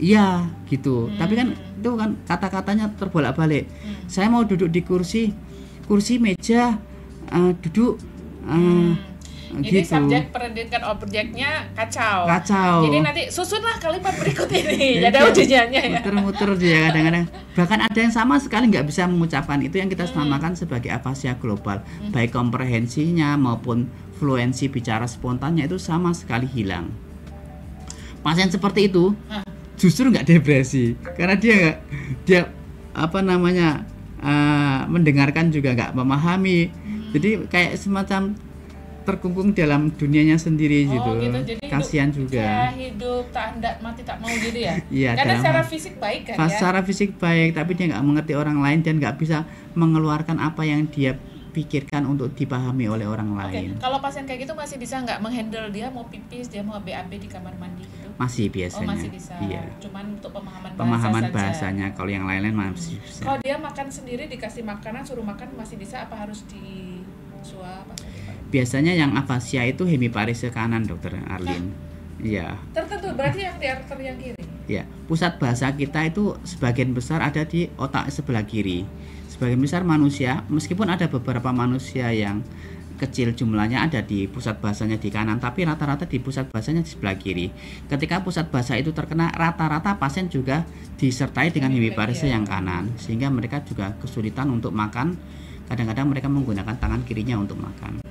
iya gitu. Tapi kan itu kan kata-katanya terbolak-balik. Saya mau duduk di kursi meja, duduk jadi gitu. subjek pendidikan objeknya kacau. Jadi nanti susunlah kalimat berikut ini. Jadi ujiannya ya. Muter-muter dia kadang-kadang. Bahkan ada yang sama sekali nggak bisa mengucapkan. Itu yang kita namakan sebagai afasia global. Baik komprehensinya maupun fluensi bicara spontannya itu sama sekali hilang. Pasien seperti itu justru nggak depresi karena dia mendengarkan juga nggak memahami. Jadi kayak semacam terkungkung dalam dunianya sendiri gitu. Jadi kasihan juga. Hidup tak hendak mati tak mau gitu ya. Iya, karena secara fisik baik kan ya. Secara fisik baik, tapi dia nggak mengerti orang lain dan nggak bisa mengeluarkan apa yang dia pikirkan untuk dipahami oleh orang lain. Kalau pasien kayak gitu masih bisa nggak menghandle dia mau pipis, dia mau BAB di kamar mandi gitu? Masih biasanya. Masih bisa. Iya. Cuman untuk pemahaman bahasanya. Kalau yang lain-lain masih bisa. Kalau dia makan sendiri dikasih makanan suruh makan masih bisa apa harus disuap? Biasanya yang afasia itu hemiparese kanan, Dokter Arlin. Iya. Tertentu berarti yang di arter yang kiri. Ya, pusat bahasa kita itu sebagian besar ada di otak sebelah kiri. Sebagian besar manusia, meskipun ada beberapa manusia yang kecil jumlahnya ada di pusat bahasanya di kanan, tapi rata-rata di pusat bahasanya di sebelah kiri. Ketika pusat bahasa itu terkena, rata-rata pasien juga disertai dengan hemiparese yang kanan, sehingga mereka juga kesulitan untuk makan. Kadang-kadang mereka menggunakan tangan kirinya untuk makan.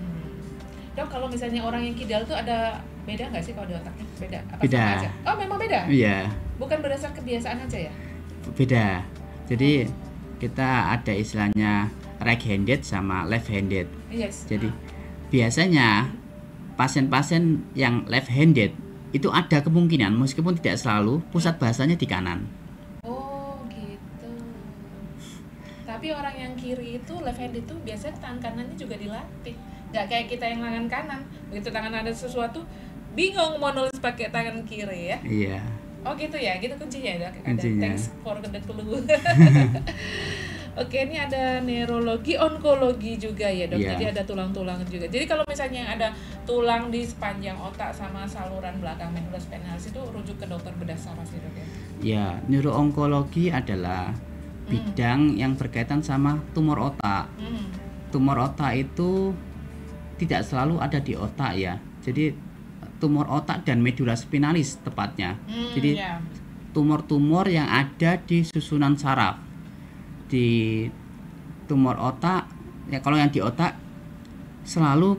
Dok, kalau misalnya orang yang kidal tuh ada beda nggak sih kalau di otaknya? Beda? Apa beda. Sama aja? Oh, memang beda? Iya. Bukan berdasar kebiasaan aja ya? Beda. Jadi kita ada istilahnya right handed sama left handed. Yes. Jadi biasanya pasien-pasien yang left handed itu ada kemungkinan meskipun tidak selalu pusat bahasanya di kanan. Oh gitu. Tapi orang yang kiri itu left handed itu biasanya tangan kanannya juga dilatih. Nggak kayak kita yang tangan kanan, begitu tangan ada sesuatu bingung mau nulis pakai tangan kiri ya. Iya. Oh gitu ya, gitu kuncinya ya. Kuncinya. Thanks for the clue. Oke, ini ada neurologi, onkologi juga ya dok. Yeah. Jadi ada tulang-tulang juga. Jadi kalau misalnya ada tulang di sepanjang otak sama saluran belakang medula spinalis itu rujuk ke dokter bedah saraf ya dok ya. Ya, neuroonkologi adalah bidang yang berkaitan sama tumor otak. Tumor otak itu tidak selalu ada di otak ya. Jadi tumor otak dan medula spinalis tepatnya. Jadi tumor-tumor yang ada di susunan saraf. Di tumor otak ya, kalau yang di otak selalu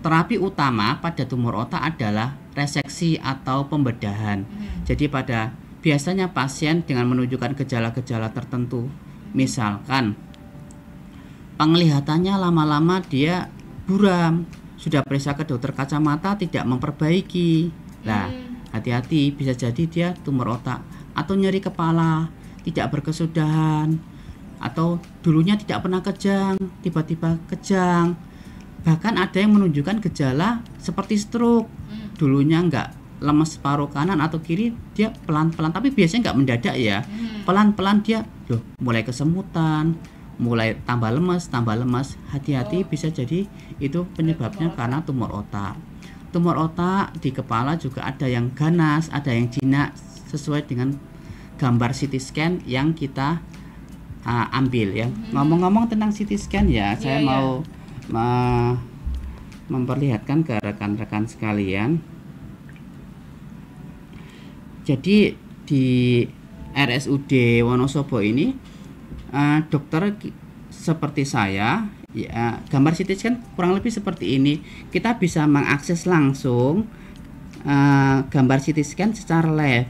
terapi utama pada tumor otak adalah reseksi atau pembedahan. Jadi biasanya pasien dengan menunjukkan gejala-gejala tertentu, misalkan penglihatannya lama-lama dia buram, sudah periksa ke dokter kacamata tidak memperbaiki. Nah, hati-hati, bisa jadi dia tumor otak. Atau nyeri kepala, tidak berkesudahan, atau dulunya tidak pernah kejang, tiba-tiba kejang. Bahkan ada yang menunjukkan gejala seperti stroke. Dulunya enggak lemas paruh kanan atau kiri, dia pelan-pelan, tapi biasanya enggak mendadak ya. Pelan-pelan dia mulai kesemutan, mulai tambah lemas. Hati-hati, bisa jadi itu penyebabnya karena tumor otak. Tumor otak di kepala juga ada yang ganas, ada yang jinak, sesuai dengan gambar CT scan yang kita ambil ya. Ngomong-ngomong tentang CT scan ya, saya mau memperlihatkan ke rekan-rekan sekalian. Jadi di RSUD Wonosobo ini dokter seperti saya ya, gambar CT scan kurang lebih seperti ini. Kita bisa mengakses langsung gambar CT scan secara live.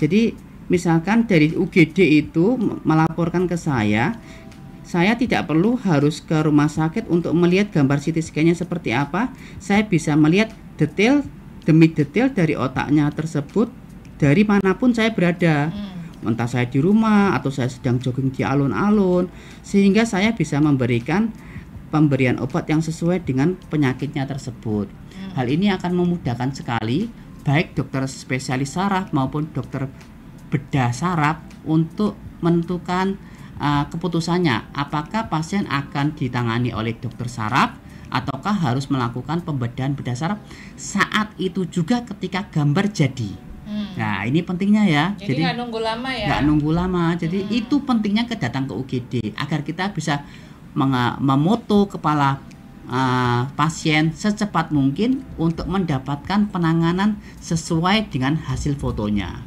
Jadi misalkan dari UGD itu melaporkan ke saya tidak perlu harus ke rumah sakit untuk melihat gambar CT scan-nya seperti apa. Saya bisa melihat detail demi detail dari otaknya tersebut dari manapun saya berada. Entah saya di rumah atau saya sedang jogging di alun-alun, sehingga saya bisa memberikan pemberian obat yang sesuai dengan penyakitnya tersebut. Hal ini akan memudahkan sekali baik dokter spesialis saraf maupun dokter bedah saraf untuk menentukan keputusannya apakah pasien akan ditangani oleh dokter saraf ataukah harus melakukan pembedahan bedah saraf saat itu juga ketika gambar jadi. Nah ini pentingnya ya. Jadi nggak nunggu lama ya. Nggak nunggu lama. Jadi itu pentingnya datang ke UGD agar kita bisa memoto kepala pasien secepat mungkin untuk mendapatkan penanganan sesuai dengan hasil fotonya.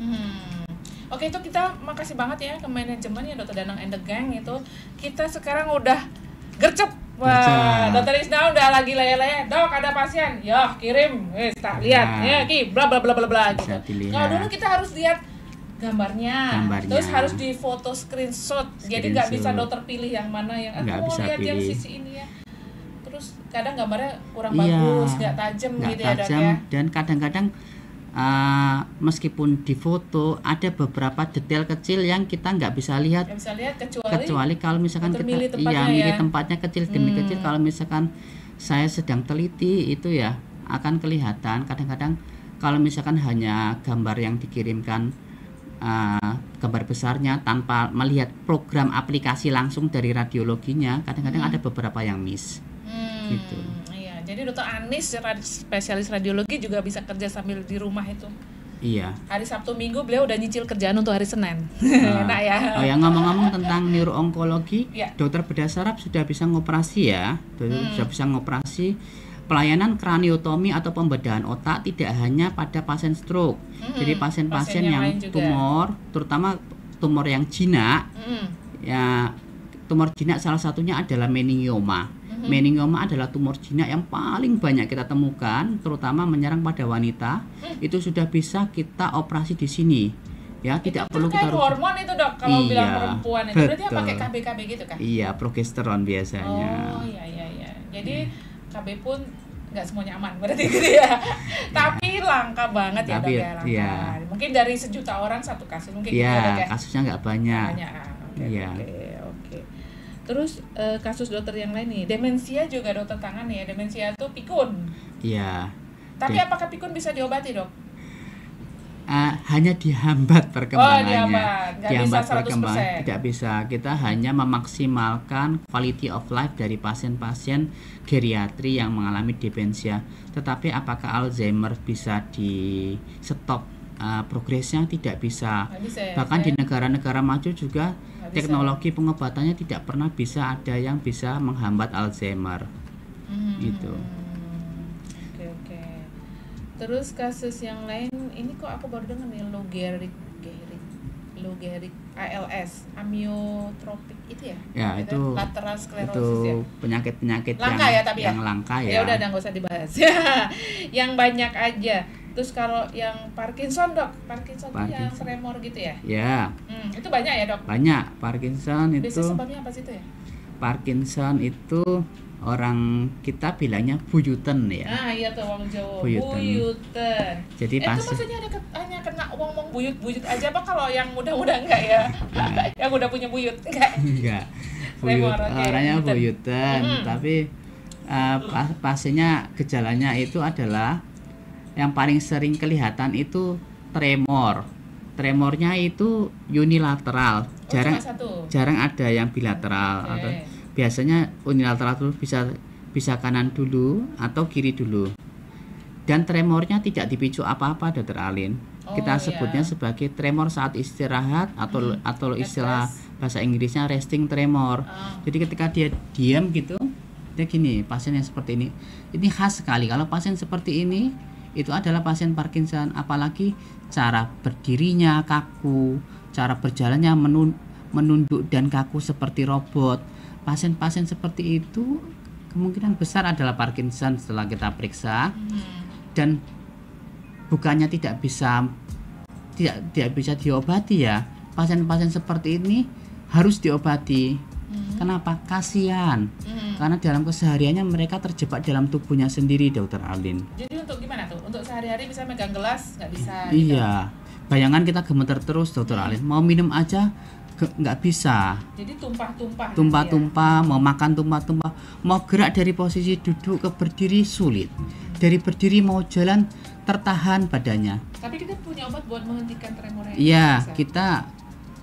Oke, itu kita makasih banget ya ke manajemen ya Dokter Danang and the Gang itu. Kita sekarang udah gercep. Wah, Dokter Isna udah lagi laya-laya. Dok, ada pasien. Ya, kirim. Wes, tak lihat. Ya, ki bla bla bla bla bla gitu. Kalau dulu kita harus lihat gambarnya. Terus harus difoto screenshot. Jadi nggak bisa dokter pilih yang mana yang aku mau lihat yang sisi ini ya. Terus kadang gambarnya kurang bagus, nggak tajam gitu ya, Dok ya. Dan kadang-kadang meskipun di foto ada beberapa detail kecil yang kita nggak bisa lihat, kecuali kalau misalkan kita milih tempatnya kecil demi kecil. Kalau misalkan saya sedang teliti itu ya akan kelihatan. Kadang-kadang kalau misalkan hanya gambar yang dikirimkan gambar besarnya tanpa melihat program aplikasi langsung dari radiologinya, kadang-kadang ada beberapa yang miss gitu. Jadi Dokter Anis, spesialis radiologi juga bisa kerja sambil di rumah itu. Iya. Hari Sabtu Minggu beliau udah nyicil kerjaan untuk hari Senin. Enak ya. Oh ya, ngomong-ngomong tentang neuroonkologi, dokter bedah saraf sudah bisa ngoperasi ya. Sudah bisa ngoperasi. Pelayanan kraniotomi atau pembedahan otak tidak hanya pada pasien stroke. Jadi pasien-pasien yang tumor, terutama tumor yang jinak. Ya, tumor jinak salah satunya adalah meningioma. Meningioma adalah tumor jinak yang paling banyak kita temukan, terutama menyerang pada wanita. Itu sudah bisa kita operasi di sini. Ya, tidak perlu kita hormon itu, Dok. Kalau bilang perempuan itu berarti pakai KB gitu kan? Iya, progesteron biasanya. Oh, iya. Jadi KB pun nggak semuanya aman berarti gitu ya. Tapi langka banget ya, Dok ya, langka. Iya. Mungkin dari 1 juta orang 1 kasus mungkin gitu ya, Dok ya. Kasusnya nggak banyak. Oke. Terus kasus dokter yang lain nih, demensia juga dokter tangan ya. Demensia itu pikun. Iya. Tapi apakah pikun bisa diobati, Dok? Hanya dihambat perkembangannya. Dihambat perkembangan. Tidak bisa. Kita hanya memaksimalkan quality of life dari pasien-pasien geriatri yang mengalami demensia. Tetapi apakah Alzheimer bisa di stop progresnya? Tidak bisa. Bahkan di negara-negara maju juga teknologi pengobatannya tidak pernah bisa ada yang bisa menghambat Alzheimer. Gitu. Oke. Terus kasus yang lain ini kok aku baru dengar nih, Lou Gehrig ALS, amiotropik itu ya? Ya, itu lateral sclerosis itu ya. Penyakit langka yang langka ya. Ya udah nggak usah dibahas. Yang banyak aja. Terus kalau yang Parkinson, Dok, Parkinson itu yang tremor gitu ya? Ya. Itu banyak ya, Dok? Banyak. Parkinson itu. Biasanya sebabnya apa sih itu ya? Parkinson itu orang kita bilangnya buyuten ya. Iya tuh wong Jawa. Buyuten. Jadi itu maksudnya hanya kena wong buyut aja apa kalau yang muda-muda enggak ya? Yang udah punya buyut enggak? Enggak. Orangnya buyuten, tapi pasiennya gejalanya itu adalah yang paling sering kelihatan itu tremor. Tremornya itu unilateral, jarang ada yang bilateral. Atau biasanya unilateral itu bisa kanan dulu atau kiri dulu. Dan tremornya tidak dipicu apa-apa, Dokter Alin. Kita sebutnya sebagai tremor saat istirahat atau istilah bahasa Inggrisnya resting tremor. Jadi ketika dia diam gitu, Dia gini, pasien yang seperti ini khas sekali. Kalau pasien seperti ini itu adalah pasien Parkinson, apalagi cara berdirinya kaku, cara berjalannya menunduk dan kaku seperti robot. Pasien-pasien seperti itu kemungkinan besar adalah Parkinson setelah kita periksa. Dan bukannya tidak bisa diobati ya. Pasien-pasien seperti ini harus diobati. Kenapa? Kasihan. Karena dalam kesehariannya mereka terjebak dalam tubuhnya sendiri, Dokter Alin. Jadi untuk gimana tuh? Untuk sehari-hari bisa megang gelas nggak bisa? Iya. Gitu. Bayangan kita gemeter terus, Dokter Alin. Mau minum aja nggak bisa. Jadi tumpah-tumpah. Tumpah-tumpah, mau makan tumpah-tumpah, mau gerak dari posisi duduk ke berdiri sulit. Dari berdiri mau jalan tertahan badannya. Tapi kita punya obat buat menghentikan tremornya. Iya, kita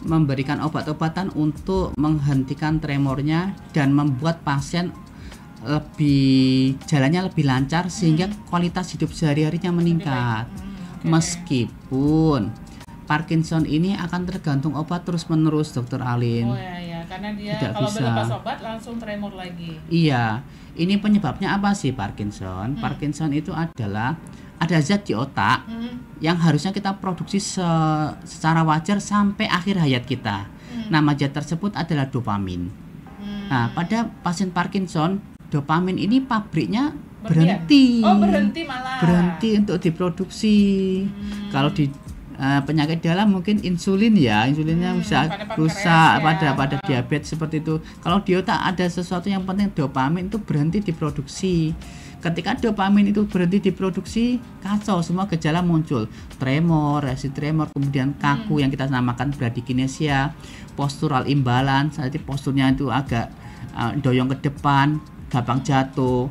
memberikan obat-obatan untuk menghentikan tremornya dan membuat pasien jalannya lebih lancar sehingga kualitas hidup sehari-harinya meningkat. Meskipun Parkinson ini akan tergantung obat terus-menerus, Dokter Alin. Oh ya, karena dia kalau berlepas obat langsung tremor lagi. Iya, ini penyebabnya apa sih Parkinson? Parkinson itu adalah ada zat di otak yang harusnya kita produksi secara wajar sampai akhir hayat kita. Nama zat tersebut adalah dopamin. Nah, pada pasien Parkinson, dopamin ini pabriknya berhenti. Oh, berhenti malah. Berhenti untuk diproduksi. Kalau di penyakit dalam mungkin insulinnya bisa rusak pada diabetes seperti itu. Kalau di otak ada sesuatu yang penting, dopamin itu berhenti diproduksi. Ketika dopamin itu berhenti diproduksi, kacau, semua gejala muncul. Tremor, resi tremor, kemudian kaku yang kita namakan bradykinesia, postural imbalance, nanti posturnya itu agak doyong ke depan, gampang jatuh.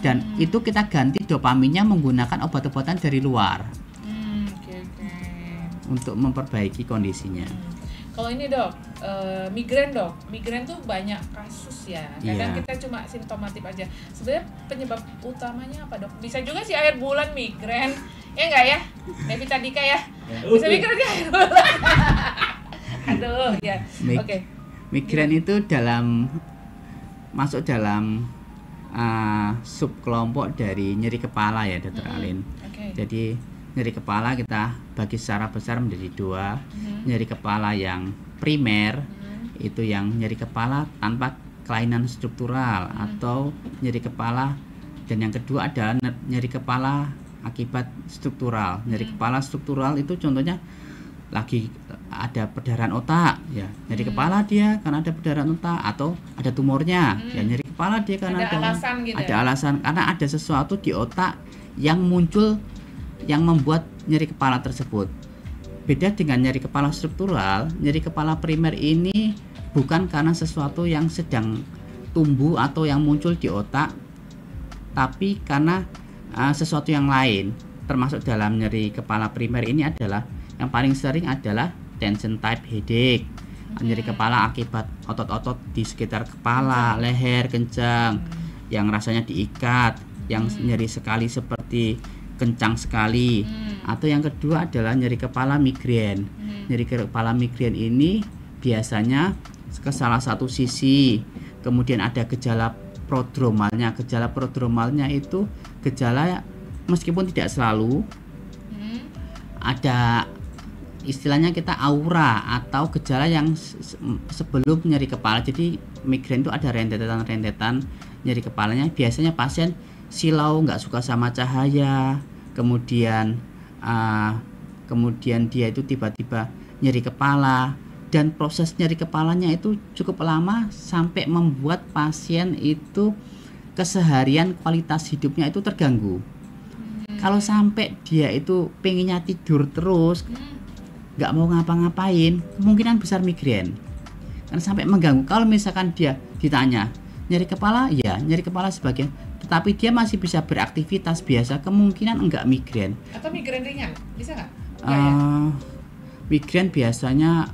Dan itu kita ganti dopaminnya menggunakan obat-obatan dari luar. Untuk memperbaiki kondisinya. Kalau ini dok, migrain dok, migrain tuh banyak kasus ya. Kadang kita cuma simptomatik aja. Sebenarnya penyebab utamanya apa dok? Bisa juga sih akhir bulan migrain, ya nggak ya? Devita Dika ya, bisa migrain di akhir bulan. Aduh ya, oke. Migrain itu masuk dalam subkelompok dari nyeri kepala ya, Dokter Alin. Jadi nyeri kepala kita bagi secara besar menjadi dua. Nyeri kepala yang primer itu yang nyeri kepala tanpa kelainan struktural atau nyeri kepala, dan yang kedua adalah nyeri kepala akibat struktural. Nyeri kepala struktural itu contohnya lagi ada perdarahan otak ya, nyeri kepala dia karena ada perdarahan otak, atau ada tumornya ya, nyeri kepala dia karena ada alasan gitu alasan karena ada sesuatu di otak yang muncul yang membuat nyeri kepala tersebut. Beda dengan nyeri kepala struktural, nyeri kepala primer ini bukan karena sesuatu yang sedang tumbuh atau yang muncul di otak, tapi karena sesuatu yang lain. Termasuk dalam nyeri kepala primer ini adalah yang paling sering adalah tension type headache, nyeri kepala akibat otot-otot di sekitar kepala, leher kencang, yang rasanya diikat, yang nyeri sekali seperti kencang sekali. Atau yang kedua adalah nyeri kepala migrain. Nyeri kepala migrain ini biasanya ke salah satu sisi, kemudian ada gejala prodromalnya. Gejala prodromalnya itu gejala meskipun tidak selalu ada, istilahnya kita aura atau gejala yang sebelum nyeri kepala. Jadi migrain itu ada rentetan nyeri kepalanya. Biasanya pasien silau, nggak suka sama cahaya, kemudian dia itu tiba-tiba nyeri kepala, dan proses nyeri kepalanya itu cukup lama sampai membuat pasien itu keseharian kualitas hidupnya itu terganggu. Kalau sampai dia itu pengennya tidur terus, nggak mau ngapa-ngapain, kemungkinan besar migrain. Karena sampai mengganggu. Kalau misalkan dia ditanya nyeri kepala, ya nyeri kepala sebagian, tetapi dia masih bisa beraktivitas biasa, kemungkinan enggak migrain. Atau migrain ringan, bisa nggak? Migrain biasanya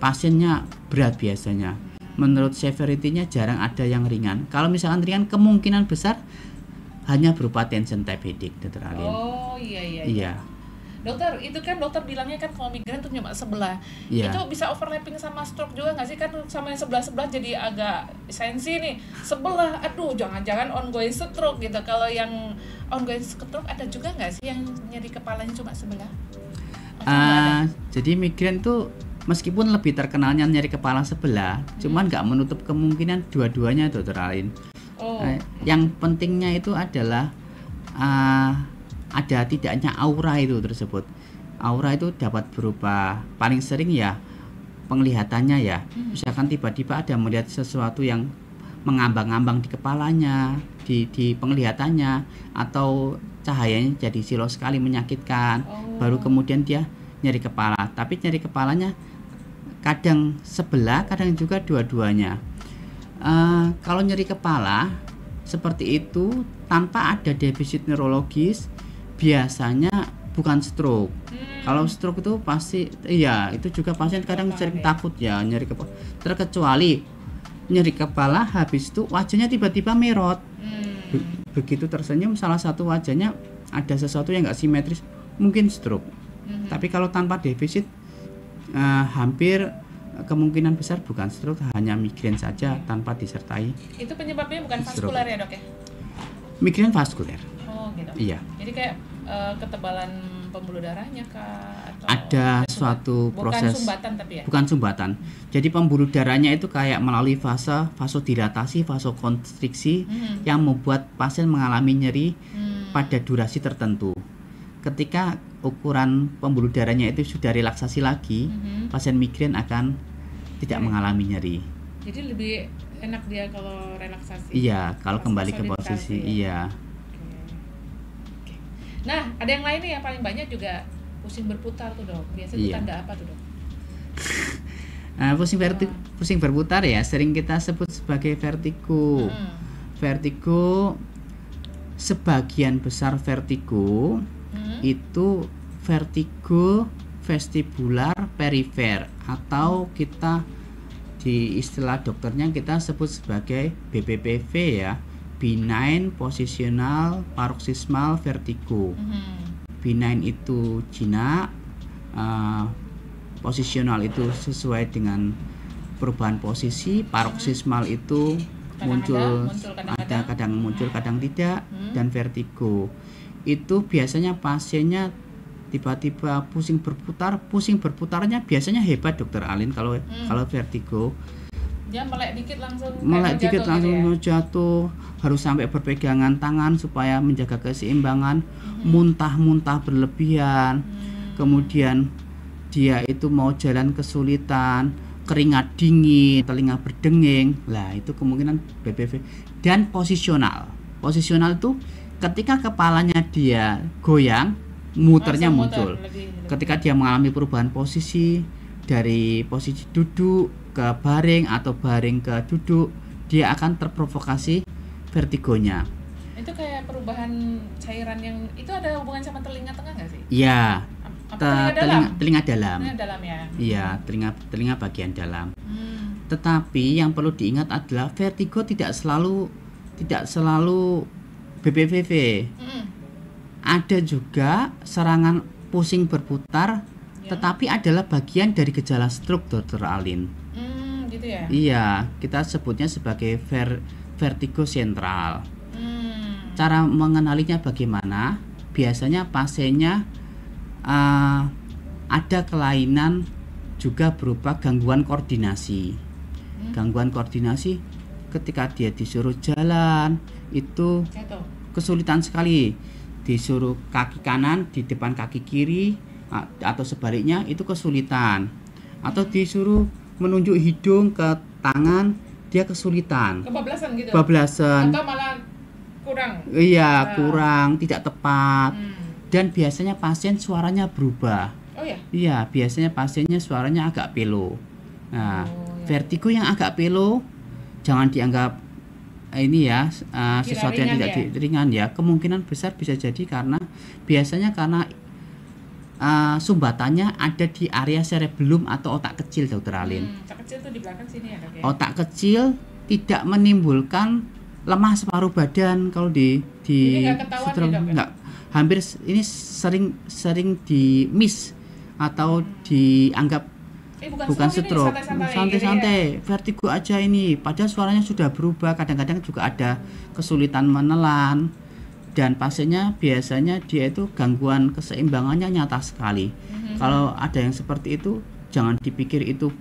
pasiennya berat biasanya. Menurut severity-nya jarang ada yang ringan. Kalau misalkan ringan, kemungkinan besar hanya berupa tension type headache, Dr. Alin. Oh iya. Dokter, itu kan dokter bilangnya kan kalau migrain tuh cuma sebelah. Iya. Itu bisa overlapping sama stroke juga nggak sih? Kan sama yang sebelah-sebelah jadi agak sensi nih. Sebelah, aduh jangan-jangan ongoing stroke gitu. Kalau yang ongoing stroke ada juga nggak sih yang nyeri kepalanya cuma sebelah? Jadi migrain tuh meskipun lebih terkenalnya nyeri kepala sebelah, cuman nggak menutup kemungkinan dua-duanya, Dokter Alin. Yang pentingnya itu adalah ada tidaknya aura itu tersebut. Aura itu dapat berupa paling sering ya penglihatannya ya. Misalkan tiba-tiba ada melihat sesuatu yang mengambang-ambang di kepalanya, di penglihatannya, atau cahayanya jadi silau sekali menyakitkan. Baru kemudian dia nyeri kepala. Tapi nyeri kepalanya kadang sebelah, kadang juga dua-duanya. Kalau nyeri kepala seperti itu tanpa ada defisit neurologis, biasanya bukan stroke. Kalau stroke itu pasti, iya itu juga pasien kadang sering takut ya nyeri kepala. Terkecuali nyeri kepala habis itu wajahnya tiba-tiba merot. Begitu tersenyum salah satu wajahnya ada sesuatu yang nggak simetris, mungkin stroke. Tapi kalau tanpa defisit, hampir kemungkinan besar bukan stroke, hanya migrain saja tanpa disertai. Itu penyebabnya bukan vaskular ya dok ya? Migrain vaskuler. Oh gitu. Iya. Jadi kayak ketebalan pembuluh darahnya kah? Atau ada suatu proses. Bukan sumbatan tapi ya? Bukan sumbatan. Jadi pembuluh darahnya itu kayak melalui fase vasodilatasi, vasokonstriksi yang membuat pasien mengalami nyeri pada durasi tertentu. Ketika ukuran pembuluh darahnya itu sudah relaksasi lagi, pasien migrain akan tidak mengalami nyeri. Jadi lebih enak dia kalau relaksasi. Iya, kalau kembali ke posisi, iya. Oke. Nah, ada yang lain nih yang paling banyak juga pusing berputar tuh dok. Biasanya itu tanda apa tuh dok? Pusing berputar ya, sering kita sebut sebagai vertigo. Vertigo, sebagian besar vertigo itu vertigo vestibular perifer, atau kita di istilah dokternya kita sebut sebagai BPPV ya, benign positional paroxysmal vertigo. Benign itu jinak, posisional itu sesuai dengan perubahan posisi, paroxysmal itu kadang muncul kadang tidak, dan vertigo itu biasanya pasiennya tiba-tiba pusing berputarnya biasanya hebat Dokter Alin. Kalau vertigo dia melek dikit langsung jatuh, harus sampai berpegangan tangan supaya menjaga keseimbangan, muntah berlebihan, kemudian dia itu mau jalan kesulitan, keringat dingin, telinga berdenging. Lah itu kemungkinan BPV. Dan posisional itu ketika kepalanya dia goyang, muternya muncul. Ketika dia mengalami perubahan posisi dari posisi duduk ke baring atau baring ke duduk, dia akan terprovokasi vertigonya. Itu kayak perubahan cairan yang itu ada hubungan sama telinga tengah nggak sih? Iya. Telinga dalam. Telinga dalam ya. Iya, telinga bagian dalam. Tetapi yang perlu diingat adalah vertigo tidak selalu BPPV. Ada juga serangan pusing berputar, tetapi adalah bagian dari gejala stroke Dokter Alin. Gitu ya? Iya, kita sebutnya sebagai vertigo sentral. Cara mengenalinya bagaimana? Biasanya pasiennya ada kelainan juga berupa gangguan koordinasi. Gangguan koordinasi ketika dia disuruh jalan itu kesulitan sekali. Disuruh kaki kanan di depan kaki kiri atau sebaliknya itu kesulitan, atau disuruh menunjuk hidung ke tangan dia kesulitan, kebablasan atau malah kurang. Iya, kurang, tidak tepat. Dan biasanya pasien suaranya berubah. Oh ya? Iya, biasanya pasiennya suaranya agak pelo. Nah, vertigo yang agak pelo jangan dianggap ini ya sesuatu yang tidak ringan ya. Kemungkinan besar bisa jadi karena sumbatannya ada di area cerebellum atau otak kecil Dokter Alin. Otak kecil tuh di belakang sini ya dok ya? Otak kecil tidak menimbulkan lemah separuh badan kalau di nggak ketahuan nih, dok, ya? hampir ini sering di miss atau dianggap bukan stroke, santai-santai, vertigo aja ini, padahal suaranya sudah berubah. Kadang-kadang juga ada kesulitan menelan, dan pasiennya biasanya dia itu gangguan keseimbangannya nyata sekali. Kalau ada yang seperti itu, jangan dipikir itu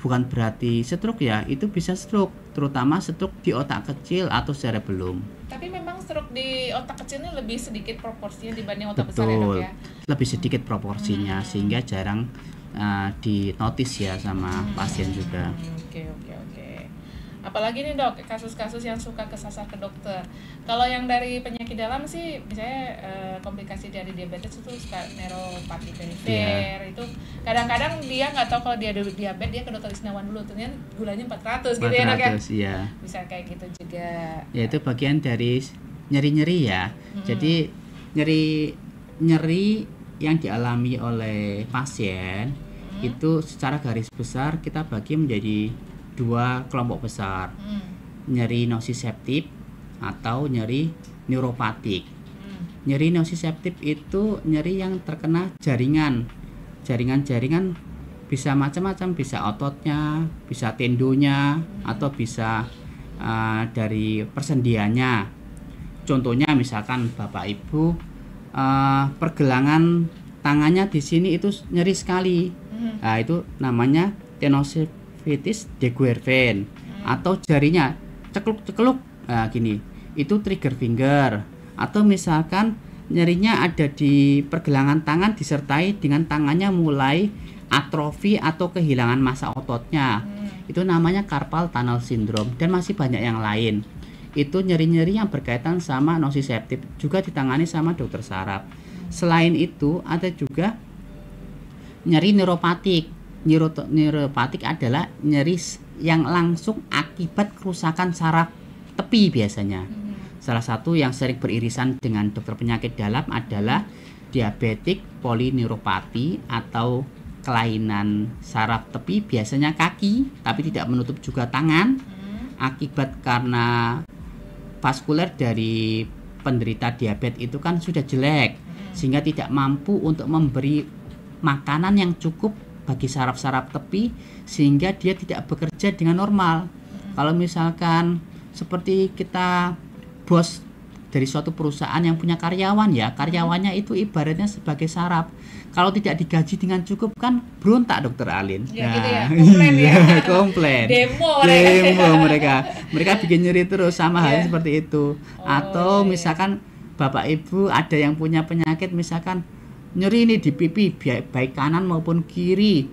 bukan berarti stroke ya, itu bisa stroke, terutama stroke di otak kecil atau cerebellum. Tapi memang stroke di otak kecilnya lebih sedikit proporsinya dibanding otak besar ya dok ya? Lebih sedikit proporsinya, sehingga jarang dinotis ya sama pasien juga. Oke. Apalagi nih dok, kasus-kasus yang suka kesasar ke dokter. Kalau yang dari penyakit dalam sih, misalnya komplikasi dari diabetes itu suka neuropati perifer. Itu kadang-kadang dia nggak tahu kalau dia ada diabetes, dia ke dokter Isnawan dulu, ternyata gulanya 400 gitu ya dok ya? Iya. Bisa kayak gitu juga. Ya itu bagian dari nyeri-nyeri ya. Jadi nyeri yang dialami oleh pasien itu secara garis besar kita bagi menjadi 2 kelompok besar. Nyeri nosiseptif atau nyeri neuropatik. Nyeri nosiseptif itu nyeri yang terkena jaringan bisa macam-macam, bisa ototnya, bisa tendonya, atau bisa dari persendiannya. Contohnya misalkan Bapak Ibu pergelangan tangannya di sini itu nyeri sekali. Nah, itu namanya tenosynovitis de Guervain. Atau jarinya cekluk-cekluk, nah gini, itu trigger finger. Atau misalkan nyerinya ada di pergelangan tangan disertai dengan tangannya mulai atrofi atau kehilangan massa ototnya. Itu namanya carpal tunnel syndrome, dan masih banyak yang lain. Itu nyeri-nyeri yang berkaitan sama nosiseptif, juga ditangani sama dokter saraf. Selain itu ada juga nyeri neuropatik. Neuropatik adalah nyeri yang langsung akibat kerusakan saraf tepi biasanya. Salah satu yang sering beririsan dengan dokter penyakit dalam adalah diabetik polineuropati atau kelainan saraf tepi, biasanya kaki tapi tidak menutup juga tangan, akibat karena vaskuler dari penderita diabetes itu kan sudah jelek, sehingga tidak mampu untuk memberi makanan yang cukup bagi saraf-saraf tepi, sehingga dia tidak bekerja dengan normal. Kalau misalkan seperti kita bos dari suatu perusahaan yang punya karyawan ya, karyawannya itu ibaratnya sebagai saraf. Kalau tidak digaji dengan cukup kan berontak dokter Alin. Ya, gitu ya, komplain ya. Komplain. Demo mereka bikin nyeri terus, sama halnya seperti itu. Atau misalkan Bapak Ibu ada yang punya penyakit, misalkan nyeri ini di pipi baik kanan maupun kiri,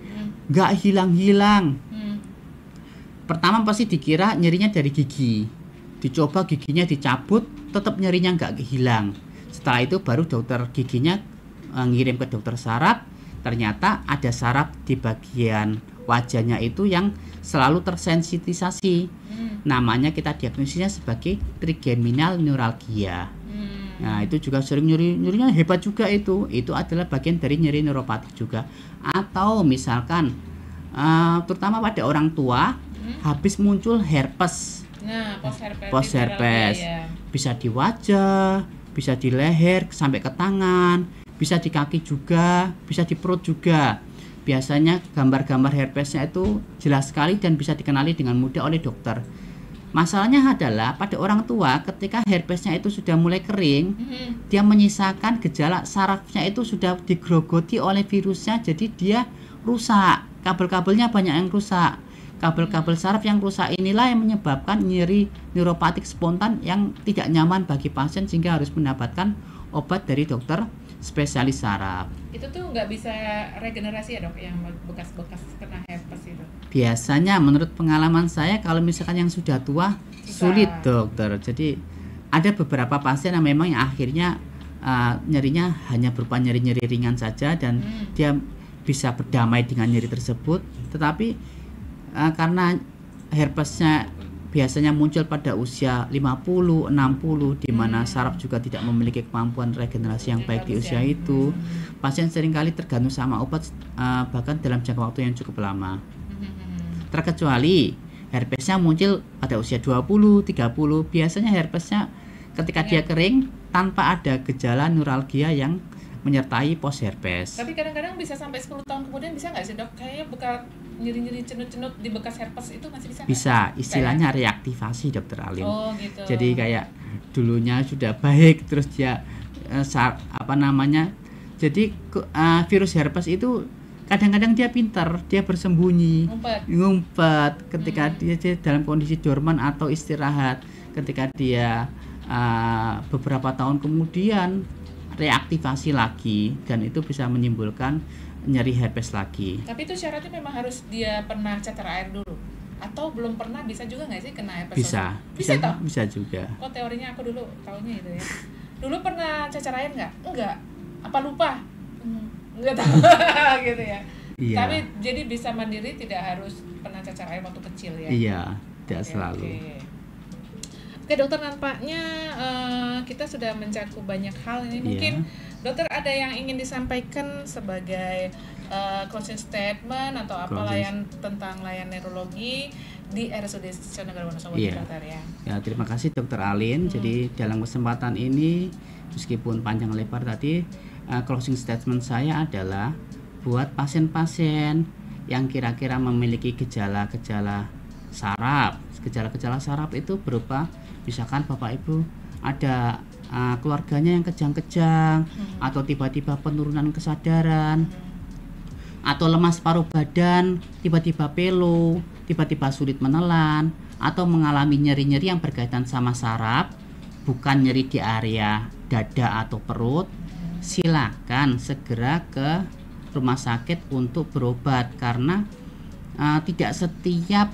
nggak hilang-hilang. Pertama pasti dikira nyerinya dari gigi, dicoba giginya dicabut, tetap nyerinya nggak hilang. Setelah itu baru dokter giginya ngirim ke dokter saraf, ternyata ada saraf di bagian wajahnya itu yang selalu tersensitisasi. Namanya kita diagnosisnya sebagai trigeminal neuralgia. Nah, itu juga sering nyerinya hebat juga itu. Itu adalah bagian dari nyeri neuropatik juga. Atau misalkan terutama pada orang tua habis muncul herpes. Nah, post herpes. Bisa di wajah, bisa di leher sampai ke tangan, bisa di kaki juga, bisa di perut juga. Biasanya gambar-gambar herpesnya itu jelas sekali dan bisa dikenali dengan mudah oleh dokter. Masalahnya adalah pada orang tua ketika herpesnya itu sudah mulai kering, dia menyisakan gejala sarafnya itu sudah digrogoti oleh virusnya, jadi dia rusak, kabel-kabelnya banyak yang rusak. Kabel-kabel saraf yang rusak inilah yang menyebabkan nyeri neuropatik spontan yang tidak nyaman bagi pasien, sehingga harus mendapatkan obat dari dokter spesialis saraf. Itu tuh nggak bisa regenerasi ya dok, yang bekas-bekas kena herpes itu? Biasanya menurut pengalaman saya kalau misalkan yang sudah tua sulit dokter. Jadi ada beberapa pasien yang memang yang akhirnya nyerinya hanya berupa nyeri-nyeri ringan saja, dan dia bisa berdamai dengan nyeri tersebut. Tetapi karena herpesnya biasanya muncul pada usia 50, 60, di mana saraf juga tidak memiliki kemampuan regenerasi yang baik di usia itu. Pasien seringkali tergantung sama obat bahkan dalam jangka waktu yang cukup lama. Terkecuali herpesnya muncul pada usia 20, 30, biasanya herpesnya ketika dia kering tanpa ada gejala neuralgia yang menyertai post herpes. Tapi kadang-kadang bisa sampai 10 tahun kemudian bisa nggak sih dok? Kayaknya bekas nyeri-nyeri cenut-cenut di bekas herpes itu masih bisa? Bisa, istilahnya reaktivasi dokter Alin. Oh gitu. Jadi kayak dulunya sudah baik, terus dia jadi virus herpes itu kadang-kadang dia pintar, dia bersembunyi, ngumpet ketika dia dalam kondisi dorman atau istirahat. Ketika dia beberapa tahun kemudian reaktivasi lagi, dan itu bisa menimbulkan nyeri herpes lagi. Tapi itu syaratnya memang harus dia pernah cacar air dulu, atau belum pernah bisa juga nggak sih kena herpes? Bisa juga. Oh teorinya aku dulu tahunya itu ya. Dulu pernah cacar air nggak? Enggak. Apa lupa? Enggak tahu gitu ya. Iya. Tapi jadi bisa mandiri, tidak harus pernah cacar air waktu kecil ya. Iya, tidak selalu. Oke dokter, nampaknya kita sudah mencakup banyak hal ini. Mungkin dokter ada yang ingin disampaikan sebagai closing statement atau apa tentang layanan neurologi di RSUD Negara Wonosobo dokter ya. Ya, terima kasih dokter Alin. Jadi dalam kesempatan ini meskipun panjang lebar tadi, closing statement saya adalah buat pasien-pasien yang kira-kira memiliki gejala-gejala saraf. Gejala-gejala saraf itu berupa misalkan Bapak Ibu ada keluarganya yang kejang-kejang, atau tiba-tiba penurunan kesadaran, atau lemas paruh badan, tiba-tiba pelo, tiba-tiba sulit menelan, atau mengalami nyeri-nyeri yang berkaitan sama saraf, bukan nyeri di area dada atau perut, silakan segera ke rumah sakit untuk berobat, karena tidak setiap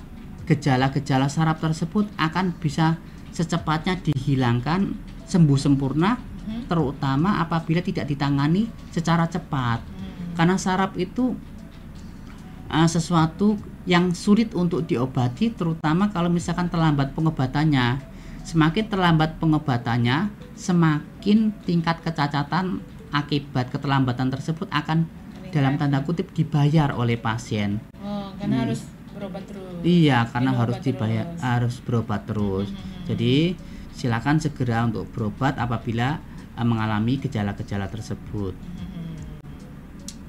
gejala-gejala saraf tersebut akan bisa secepatnya dihilangkan sembuh sempurna, terutama apabila tidak ditangani secara cepat. Karena saraf itu sesuatu yang sulit untuk diobati, terutama kalau misalkan terlambat pengobatannya. Semakin terlambat pengobatannya, semakin tingkat kecacatan akibat keterlambatan tersebut akan dalam tanda kutip dibayar oleh pasien. Karena harus berobat terus. Iya, karena harus dibayar, harus berobat terus. Jadi silakan segera untuk berobat apabila mengalami gejala-gejala tersebut.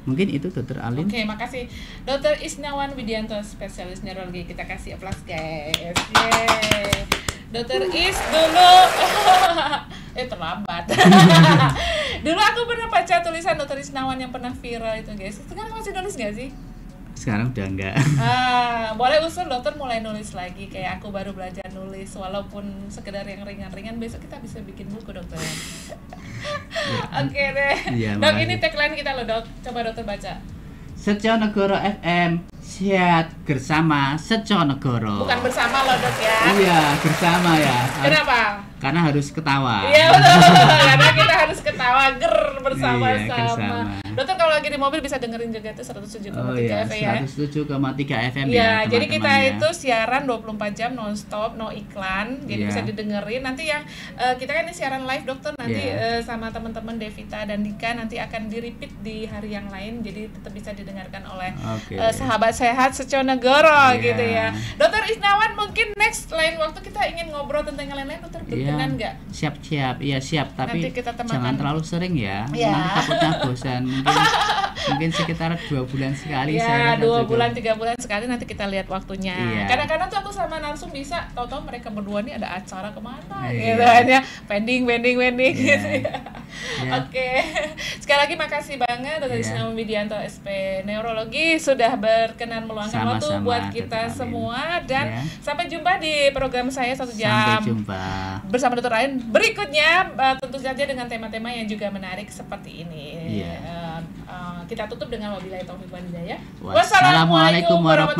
Mungkin itu dokter Alin. Oke, makasih Dr. Isnawan Widianto, spesialis neurologi. Kita kasih aplaus guys. Yeay. Dr. Is dulu terlambat. Dulu aku pernah baca tulisan Dr. Isnawan yang pernah viral itu guys. Sekarang masih nulis gak sih? Sekarang udah enggak. Boleh usul dokter mulai nulis lagi, kayak aku baru belajar nulis, walaupun sekedar yang ringan-ringan, besok kita bisa bikin buku dokter. Oke deh. Dok, ini tagline kita loh dok, coba dokter baca. Sejonegoro FM, sehat bersama Sejonegoro. Bukan bersama loh dok ya. Iya, bersama ya. Kenapa? Karena harus ketawa. Iya betul, karena kita harus ketawa bersama-sama. Dokter kalau lagi di mobil bisa dengerin juga itu 107,3 FM ya. 107,3 FM ya. Jadi kita itu siaran 24 jam non-stop, no iklan. Jadi bisa didengerin. Nanti yang kita kan ini siaran live dokter, nanti sama teman-teman Devita dan Dika nanti akan di-repeat di hari yang lain. Jadi tetap bisa didengarkan oleh sahabat sehat Sejonegoro gitu ya. Dokter Isnawan, mungkin next lain waktu kita ingin ngobrol tentang yang lain-lain, dokter berkenan nggak? Siap-siap, iya siap. Tapi jangan terlalu sering ya. Nanti takutnya bosan. Mungkin sekitar 2 bulan sekali. Ya, 2 bulan 3 bulan sekali, nanti kita lihat waktunya. Kadang-kadang tuh aku sama narsum bisa tahu-tahu mereka berdua nih ada acara kemana gitu kan ya, pending gitu ya. Oke. Sekali lagi makasih banget Dr. Isnawan Widianto SP Neurologi sudah berkenan meluangkan waktu buat kita semua, dan sampai jumpa di program saya 1 jam. Sampai jumpa bersama dokter lain berikutnya, tentu saja dengan tema-tema yang juga menarik seperti ini. Kita tutup dengan wabillahi taufiq wal hidayah. Wassalamualaikum warahmatullahi wabarakatuh.